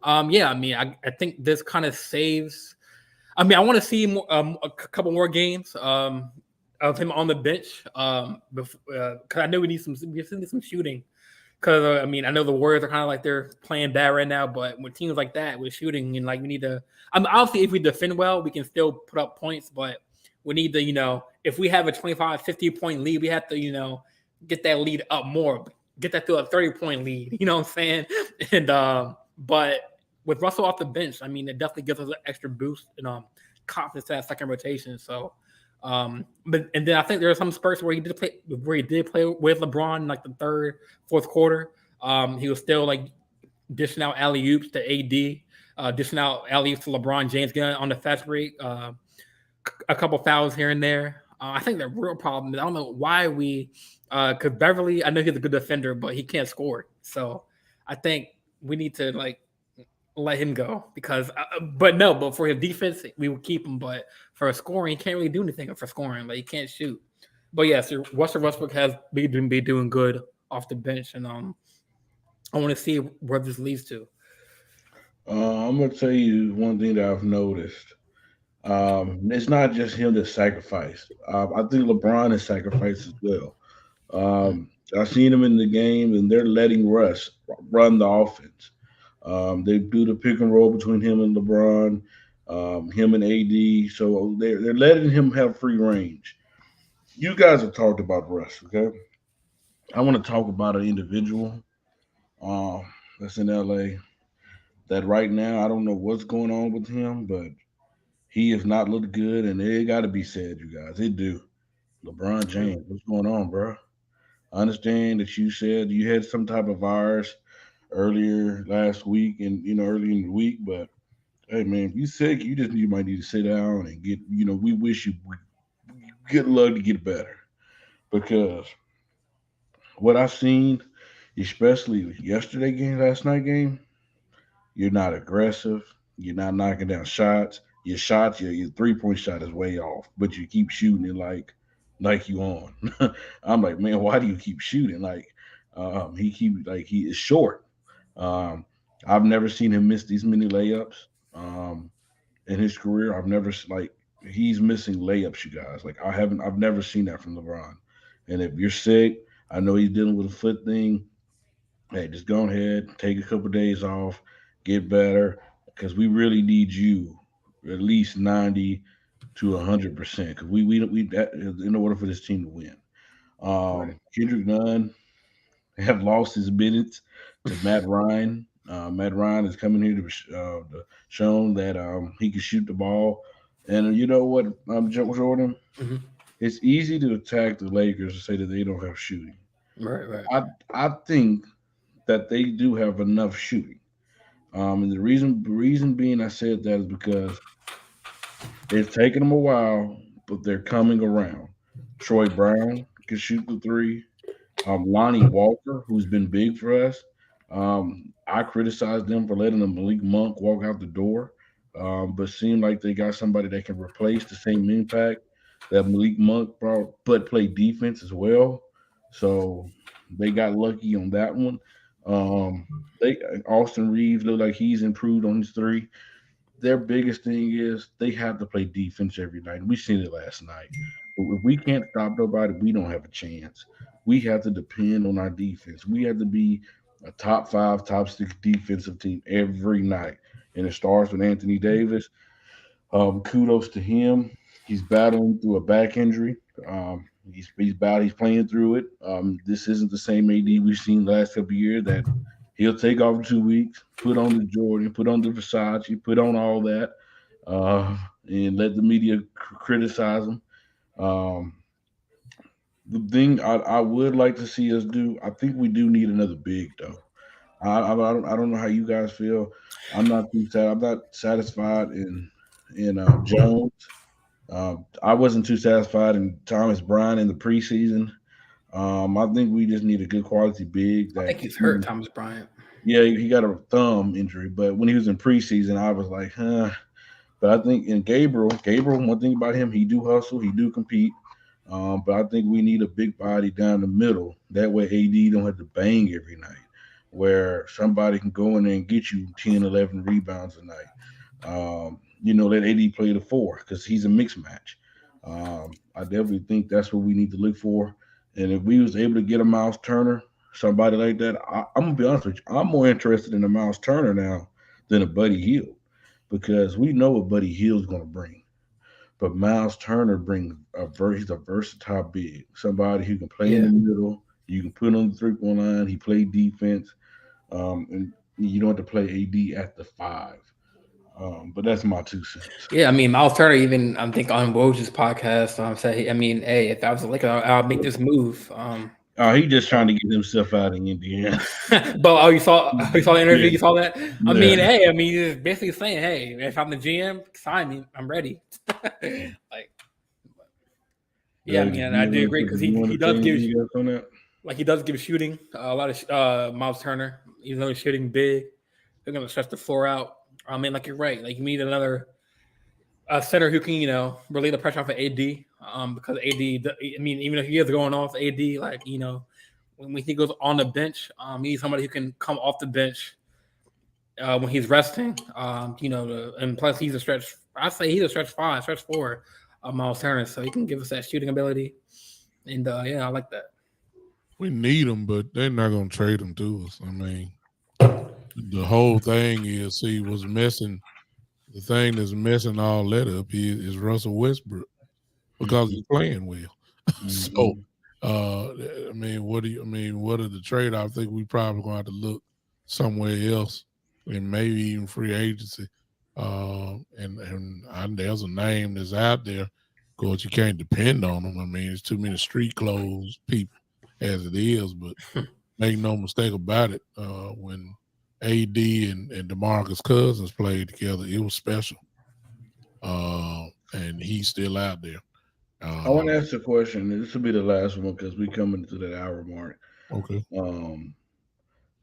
yeah, I mean, I think this kind of saves. I mean, I want to see more, a couple more games of him on the bench, because I know we need some shooting. Because I mean, I know the Warriors are kind of like they're playing bad right now, but with teams like that with shooting, and like we need to. I mean, obviously, if we defend well, we can still put up points, but we need to, if we have a 25, 50-point lead, we have to, get that lead up more, get that to a 30-point lead. You know what I'm saying? And but with Russell off the bench, I mean, it definitely gives us an extra boost and confidence to that second rotation. So. And then I think there are some spurts where he did play with LeBron in like the third, fourth quarter. He was still like dishing out alley oops to AD, dishing out alley oops to LeBron James, getting on the fast break, a couple fouls here and there. I think the real problem is I don't know why because Beverly, I know he's a good defender, but he can't score. So I think we need to let him go because, but for his defense, we will keep him. But for scoring, he can't really do anything for scoring. Like he can't shoot. But yes, Russell Westbrook has been doing good off the bench, and I want to see where this leads to. I'm gonna tell you one thing that I've noticed. It's not just him that sacrificed. I think LeBron has sacrificed as well. I've seen him in the game, and they're letting Russ run the offense. They do the pick and roll between him and LeBron, him and AD. So they're letting him have free range. You guys have talked about Russ, okay? I want to talk about an individual that's in LA. that right now I don't know what's going on with him, but he has not looked good, and it got to be said, you guys. It do. LeBron James, what's going on, bro? I understand that you said you had some type of virus earlier last week, and early in the week, but hey, man, if you sick, you might need to sit down and get. We wish you good luck to get better because what I've seen, especially yesterday game, last night game, you're not aggressive. You're not knocking down shots. Your 3-point shot is way off, but you keep shooting it like you on. I'm like, man, why do you keep shooting? He is short. Um, I've never seen him miss these many layups um, in his career. He's missing layups, you guys. I've never seen that from LeBron. And if you're sick, I know he's dealing with a foot thing. Hey, just go ahead, take a couple days off, get better, because we really need you at least 90 to 100%. Because we that in order for this team to win. Right. Kendrick Nunn have lost his minutes to Matt Ryan. Matt Ryan is coming here to shown that he can shoot the ball. And you know what, Jordan? Mhm. It's easy to attack the Lakers and say that they don't have shooting. Right. I think that they do have enough shooting. And the reason being I said that is because it's taken them a while, but they're coming around. Troy Brown can shoot the three. Lonnie Walker, who's been big for us. I criticized them for letting the Malik Monk walk out the door, but seemed like they got somebody that can replace the same impact that Malik Monk brought, but play defense as well. So they got lucky on that one. Um, they Austin Reeves looked like he's improved on his three. Their biggest thing is they have to play defense every night. We seen it last night. But if we can't stop nobody, we don't have a chance. We have to depend on our defense. We have to be a top five, top six defensive team every night. And it starts with Anthony Davis. Kudos to him. He's battling through a back injury. He's playing through it. This isn't the same AD we've seen the last couple of years that he'll take off in 2 weeks, put on the Jordan, put on the Versace, put on all that, and let the media criticize him. Um, the thing I would like to see us do, I think we do need another big though. I don't know how you guys feel. I'm not satisfied in Jones. I wasn't too satisfied in Thomas Bryant in the preseason. I think we just need a good quality big I that think he's hurt, Thomas Bryant. yeah, he got a thumb injury, but when he was in preseason, I was like, huh. But I think in Gabriel, one thing about him, he do hustle, he do compete. But I think we need a big body down the middle. That way AD don't have to bang every night, where somebody can go in there and get you 10, 11 rebounds a night. Let AD play the four because he's a mixed match. I definitely think that's what we need to look for. And if we was able to get a Miles Turner, somebody like that, I'm gonna be honest with you, I'm more interested in a Miles Turner now than a Buddy Hield because we know what Buddy Hield's gonna bring. But Miles Turner brings he's a versatile big, somebody who can play in Yeah. the middle. You can put on the 3-point line. He played defense, and you don't have to play AD at the five. But that's my 2 cents. Yeah, I mean, Miles Turner even I think on Woj's podcast said, I mean, hey, if I was a Laker, I'll make this move. He just trying to get himself out of Indiana. But you saw the interview, Yeah, you saw that. I yeah. mean, hey, I mean, he's basically saying, hey, if I'm the GM, sign me, I'm ready. Like, yeah, I Doug, mean, and I you do want agree to because you want he to say does give anything else on that? he does give shooting a lot of Miles Turner. Even though he's shooting big, they're gonna stretch the floor out. I mean, like you're right. Like you need another center who can relieve the pressure off of AD. Because AD, I mean, even if he is going off AD, like when he goes on the bench, you need somebody who can come off the bench when he's resting. And plus he's a stretch. I say he's a stretch five, stretch four, Miles Turner, so he can give us that shooting ability. And yeah, I like that. We need him, but they're not going to trade him to us. I mean, the whole thing is, see, what's messing. The thing that's messing all that up is Russell Westbrook because he's playing well. So, Mm-hmm. I mean, what are the trade offs? I think we probably going to have to look somewhere else and maybe even free agency. There's a name that's out there. Of course, you can't depend on them. I mean, it's too many street clothes people as it is. But make no mistake about it. When AD and DeMarcus Cousins played together, it was special. And he's still out there. I want to ask a question. This will be the last one because we coming to that hour mark. Okay.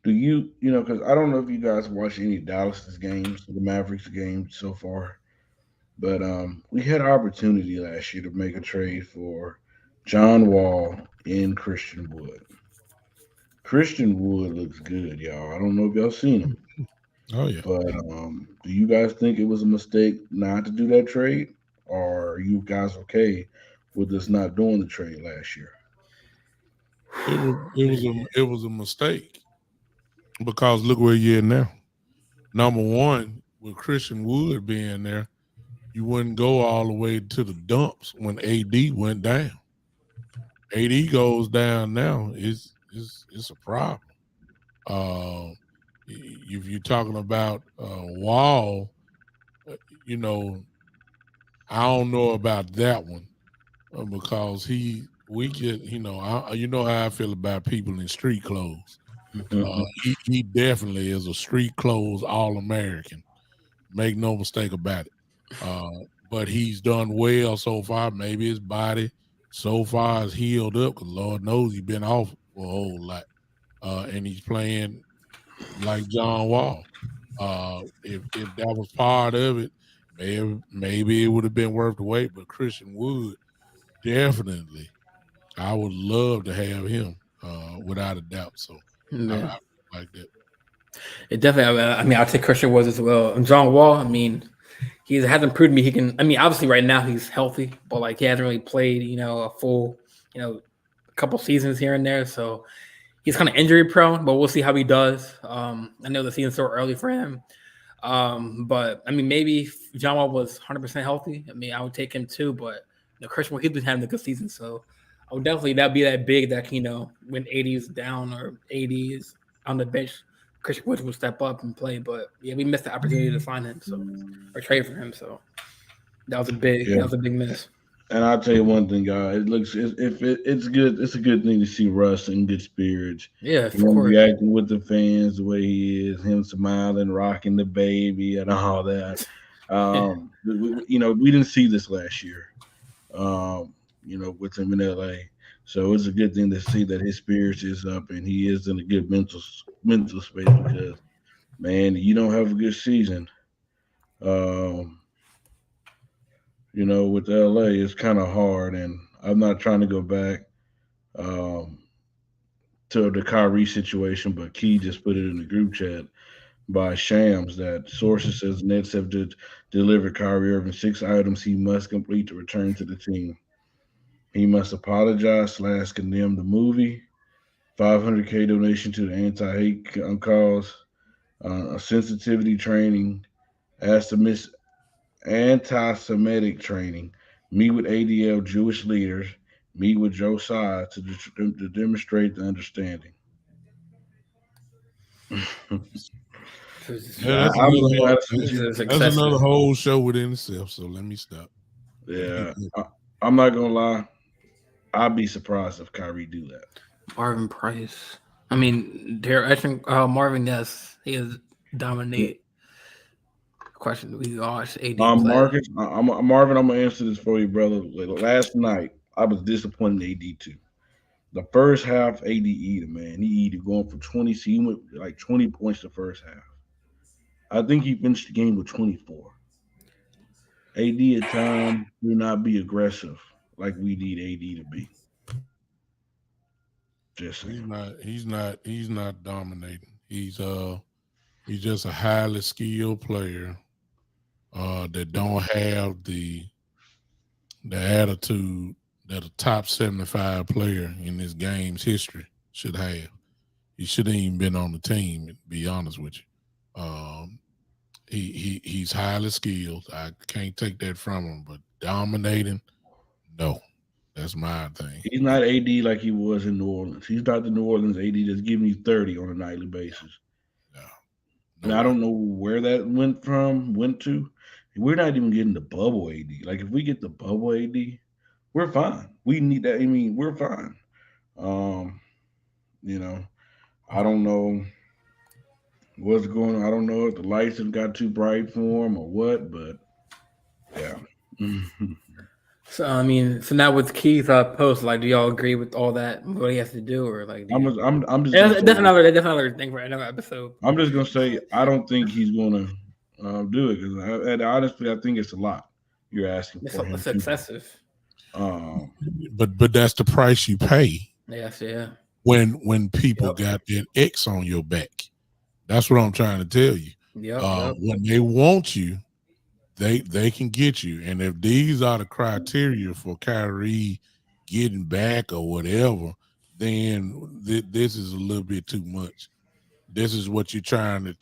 Do you know, because I don't know if you guys watch any Dallas games, the Mavericks games so far, but we had an opportunity last year to make a trade for John Wall and Christian Wood. Christian Wood looks good, y'all. I don't know if y'all seen him, Oh yeah. but do you guys think it was a mistake not to do that trade, or are you guys okay with us not doing the trade last year? It was a mistake because look where you're at now. Number one, with Christian Wood being there, you wouldn't go all the way to the dumps when AD went down. AD goes down now, it's a problem. Uh, if you're talking about Wall, you know, I don't know about that one because we get, you know how I feel about people in street clothes. He definitely is a street clothes All American. Make no mistake about it. But he's done well so far. Maybe his body so far is healed up because Lord knows he's been off for a whole lot. And he's playing like John Wall. If that was part of it, maybe it would have been worth the wait. But Christian Wood, definitely, I would love to have him without a doubt. So Yeah. I like that. It definitely. I mean, I'll take Christian Woods as well. And John Wall. I mean, he hasn't proved me he can. I mean, obviously, right now he's healthy, but like he hasn't really played, a full, couple seasons here and there. So he's kind of injury prone. But we'll see how he does. I know the season's so early for him. But I mean, maybe if John Wall was 100% healthy, I mean, I would take him too. But Christian Woods, he's been having a good season, so I would definitely that'd be that big that when 80 is down or 80 is on the bench, Christian Woods will step up and play. But yeah, we missed the opportunity to sign him, or trade for him. So that was a big Yeah. miss. And I'll tell you one thing, guys. It's good. It's a good thing to see Russ in good spirits. Yeah, of Him course. reacting with the fans the way he is, him smiling, rocking the baby, and all that. We didn't see this last year. With him in LA. So it's a good thing to see that his spirits is up and he is in a good mental space because man, you don't have a good season. Um, with LA, it's kind of hard, and I'm not trying to go back um, to the Kyrie situation, but Key just put it in the group chat by Shams that sources says Nets have delivered Kyrie Irving 6 items he must complete to return to the team. He must apologize / condemn the movie, 500K donation to the anti-hate cause, a sensitivity training, anti-Semitic training, meet with ADL Jewish leaders, meet with Josiah to demonstrate the understanding. Yeah, I'll be honest with you. that's another whole show within itself. So let me stop. Yeah, I'm not gonna lie. I'd be surprised if Kyrie do that. Marvin Price. I mean, I think Marvin, yes, he has dominated. Question: we watched AD play. Marcus, Marvin. I'm gonna answer this for you, brother. Last night, I was disappointed in AD too. The first half, AD eater, man. He either going for 20. So he went like 20 points the first half. I think he finished the game with 24. AD at times do not be aggressive like we need AD to be. Just saying. He's not dominating. He's just a highly skilled player that don't have the attitude that a top 75 player in this game's history should have. He shouldn't even been on the team, to be honest with you. He's highly skilled. I can't take that from him, but dominating, no. That's my thing. He's not AD like he was in New Orleans. He's not the New Orleans AD that's giving you 30 on a nightly basis. And I don't know where that went to. We're not even getting the bubble AD. Like if we get the bubble AD, we're fine. We need that. I mean, we're fine. Um, you know, I don't know what's going on. I don't know if the lights have got too bright for him or what, but yeah. So I mean, so now with Keith's post, like, do y'all agree with all that? What he has to do, or like, do you? I'm just gonna That's another thing for another episode. I'm just gonna say I don't think he's gonna do it because honestly I think it's a lot you're asking for him. It's excessive. But that's the price you pay. Yes, yeah. When people got an X on your back, that's what I'm trying to tell you. When they want you, they can get you. And if these are the criteria for Kyrie getting back or whatever, then this is a little bit too much. This is what you're trying to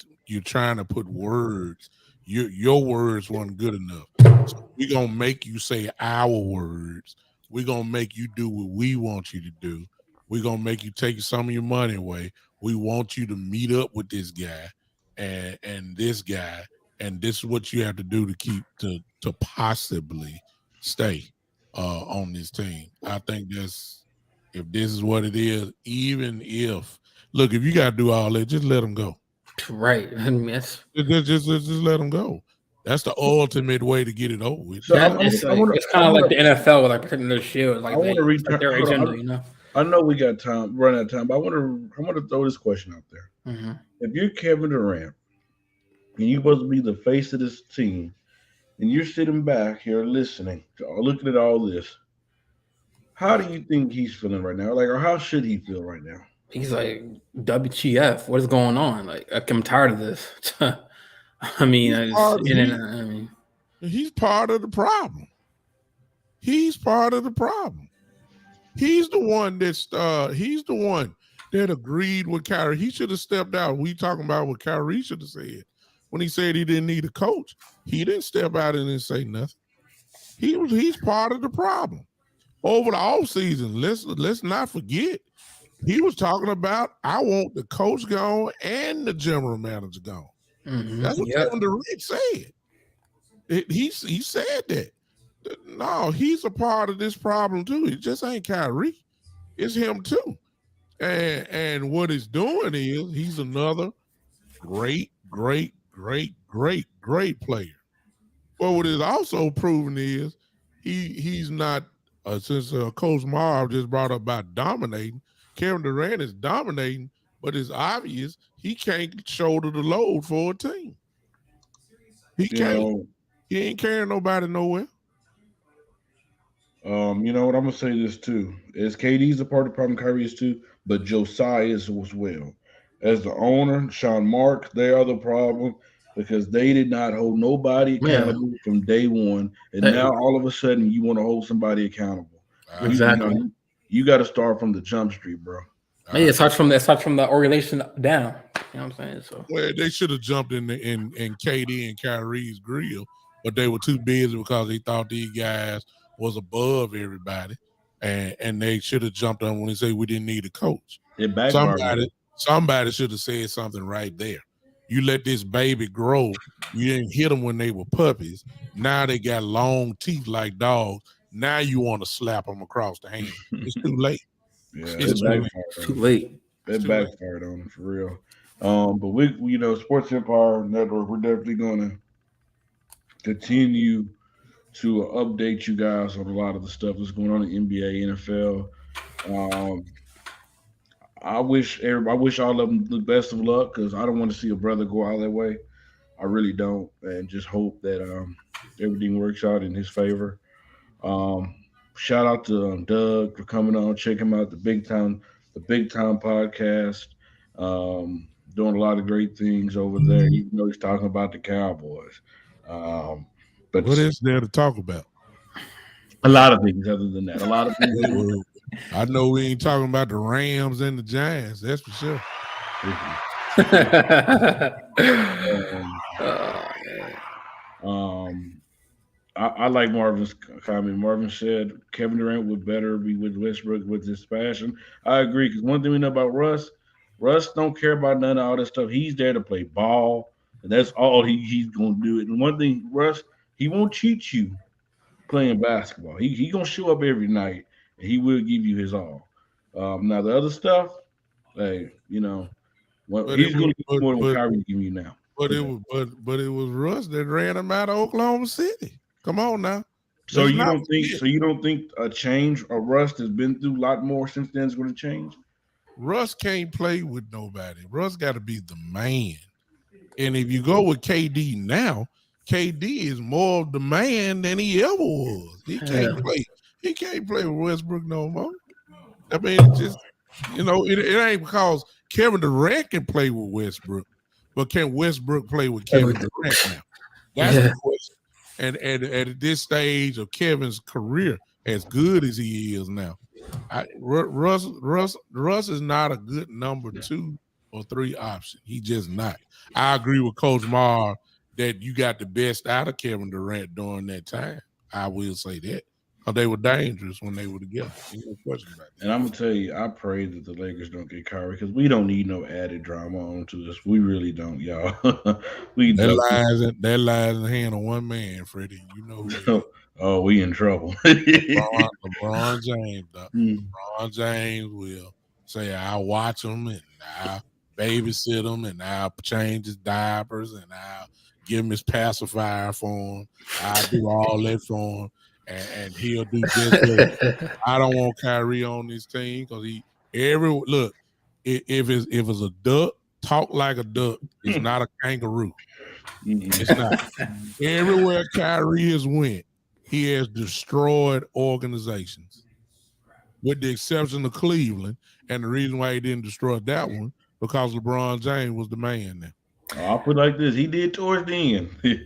put words. Your words weren't good enough. So we're gonna make you say our words. We're gonna make you do what we want you to do. We're gonna make you take some of your money away. We want you to meet up with this guy and this guy, and this is what you have to do to keep to possibly stay on this team. I think that's if this is what it is, even if look, if you gotta do all that, just let them go. Right. I mean, just let them go. That's the ultimate way to get it over with. So it's kind of like the NFL with like protecting their shield. Like I want to return their agenda, you know. I know we got time, run out of time, but I want to throw this question out there. Mm-hmm. If you're Kevin Durant and you're supposed to be the face of this team, and you're sitting back here listening, looking at all this, how do you think he's feeling right now? Like, or how should he feel right now? He's like, WTF? What is going on? Like, I'm tired of this. I mean, he's part of the problem. He's part of the problem. He's the one that agreed with Kyrie. He should have stepped out. We talking about what Kyrie should have said when he said he didn't need a coach. He didn't step out and didn't say nothing. He's part of the problem. Over the offseason, let's not forget. He was talking about, I want the coach gone and the general manager gone. Mm-hmm. That's what Kevin Durant said. He said that. No, he's a part of this problem too. It just ain't Kyrie. It's him too. And what it's doing is he's another great player. But what it's also proven is he's not, since Coach Marv just brought up about dominating, Kevin Durant is dominating, but it's obvious he can't shoulder the load for a team. He can't. He ain't carrying nobody nowhere. You know what? I'm gonna say this too. Is KD's a part of the problem, Kyrie is too, but Josiah is as well. As the owner, Sean Mark, they are the problem because they did not hold nobody accountable from day one, and now all of a sudden you want to hold somebody accountable. Exactly. You got to start from the jump street, bro. It starts from the organization down. You know what I'm saying? So they should have jumped in KD and Kyrie's grill, but they were too busy because they thought these guys was above everybody, and they should have jumped on when they say we didn't need a coach. Somebody should have said something right there. You let this baby grow. You didn't hit them when they were puppies. Now they got long teeth like dogs. Now you want to slap them across the hand. It's too late. Yeah, it's too late. It backfired on them for real. But we, Sports Empire Network, we're definitely going to continue to update you guys on a lot of the stuff that's going on in NBA, NFL. I wish all of them the best of luck because I don't want to see a brother go out that way. I really don't, and just hope that everything works out in his favor. Shout out to Doug for coming on. Check him out, the Big Time podcast. Doing a lot of great things over there, even though he's talking about the Cowboys. But what is there to talk about? A lot of things other than that. A lot of things. I know we ain't talking about the Rams and the Giants. That's for sure. I like Marvin's comment. Marvin said Kevin Durant would better be with Westbrook with his passion. I agree because one thing we know about Russ don't care about none of all this stuff. He's there to play ball. and that's all he's gonna do. It. And one thing, Russ, he won't cheat you playing basketball. He gonna show up every night, and he will give you his all. Now the other stuff, hey, But it he's was gonna give you more than what Kyrie's giving you now. but it was Russ that ran him out of Oklahoma City. Come on now. So you don't think a change or Russ has been through a lot more since then is going to change? Russ can't play with nobody. Russ got to be the man. And if you go with KD now, KD is more of the man than he ever was. He can't play. He can't play with Westbrook no more. I mean, it just it ain't because Kevin Durant can play with Westbrook, but can Westbrook play with Kevin Durant now? That's the question. And at this stage of Kevin's career, as good as he is now, Russ is not a good number 2 or 3 option. He just not. I agree with Coach Marr that you got the best out of Kevin Durant during that time. I will say that. Because they were dangerous when they were together. No question about that. And I'm gonna tell you, I pray that the Lakers don't get Kyrie because we don't need no added drama onto this. We really don't, y'all. We don't. That lies in the hand of one man, Freddie. You know who Oh, we in trouble. LeBron James. LeBron James will say, I'll watch him and I'll babysit him and I'll change his diapers and I'll give him his pacifier for him. I'll do all that for him. And he'll do just that. I don't want Kyrie on this team because if it's a duck, talk like a duck. It's not a kangaroo. It's not. Everywhere Kyrie has went, he has destroyed organizations, with the exception of Cleveland. And the reason why he didn't destroy that one because LeBron James was the man there. I'll put it like this: he did towards the end. Yeah.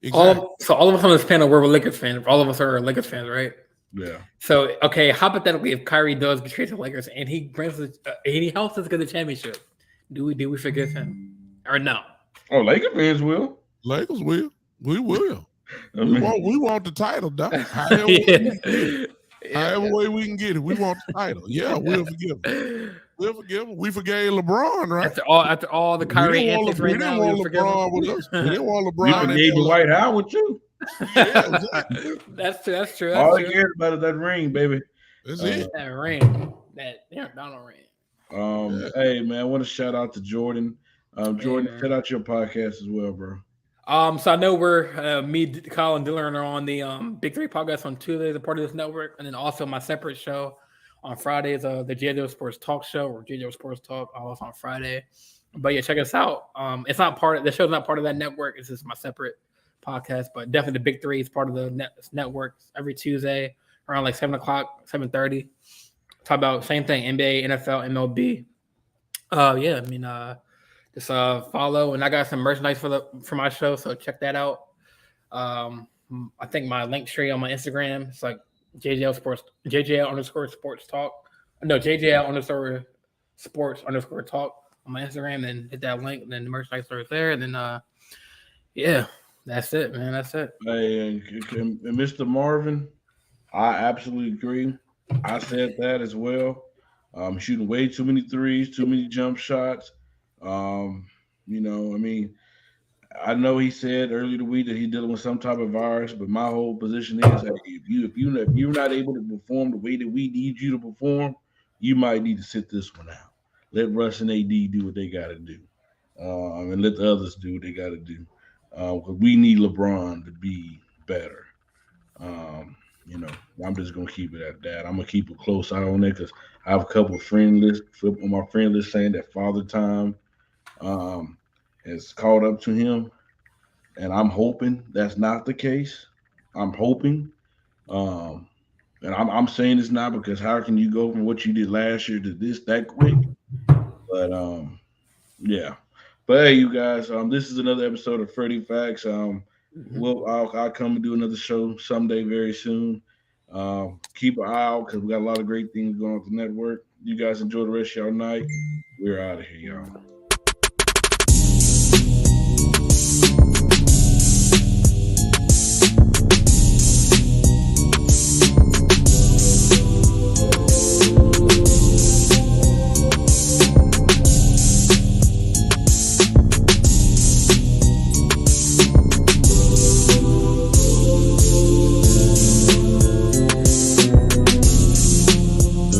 Exactly. All of us on this panel we're Lakers fans. All of us are Lakers fans, right? Yeah. So okay, hypothetically, if Kyrie does get traded to the Lakers and he brings and he helps us get the championship, do we forgive him or no? Oh, Lakers fans will. Lakers will. We will. We want the title, Doc. However way we can get it, we want the title. Yeah, we'll forgive him. We'll forgive him. We forgave LeBron, right? After all the Kyrie antics right now, we didn't want LeBron with us. We didn't want LeBron. We forgave Dwight Howard too. Yeah, exactly. That's true. All I cared about is that ring, baby. That's it. That ring. That Donald ring. Hey man, I want to shout out to Jordan. Jordan, shout out your podcast as well, bro. So I know we're me, Kyle, and Dylan are on the Big Three podcast on Tuesdays, a part of this network, and then also my separate show on Fridays, the JJ Sports Talk Show or JJ Sports Talk, also on Friday. But yeah, check us out. It's not part of the show's not part of that network. It's just my separate podcast, but definitely the Big Three is part of the network every Tuesday around like 7:00, 7:30. Talk about same thing: NBA, NFL, MLB. Just follow, and I got some merchandise for my show, so check that out. I think my link tree on my Instagram it's like JJL _sports talk. No, JJL _sports _talk on my Instagram, and hit that link, and then the merchandise is there, and then that's it, man. That's it. Hey, and Mr. Marvin, I absolutely agree. I said that as well. Shooting way too many threes, too many jump shots. I know he said earlier the week that he's dealing with some type of virus, but my whole position is that if you're not able to perform the way that we need you to perform, you might need to sit this one out. Let Russ and AD do what they got to do, and let the others do what they got to do. Because we need LeBron to be better. I'm just gonna keep it at that. I'm gonna keep a close eye on it because I have a couple of friend lists on my friend list saying that Father Time has caught up to him, and I'm hoping that's not the case. I'm hoping, and I'm saying this now because how can you go from what you did last year to this that quick? But yeah. But hey, you guys, this is another episode of Freddie Facts. I'll come and do another show someday very soon. Keep an eye out because we got a lot of great things going on with the network. You guys enjoy the rest of your night. We're out of here, y'all.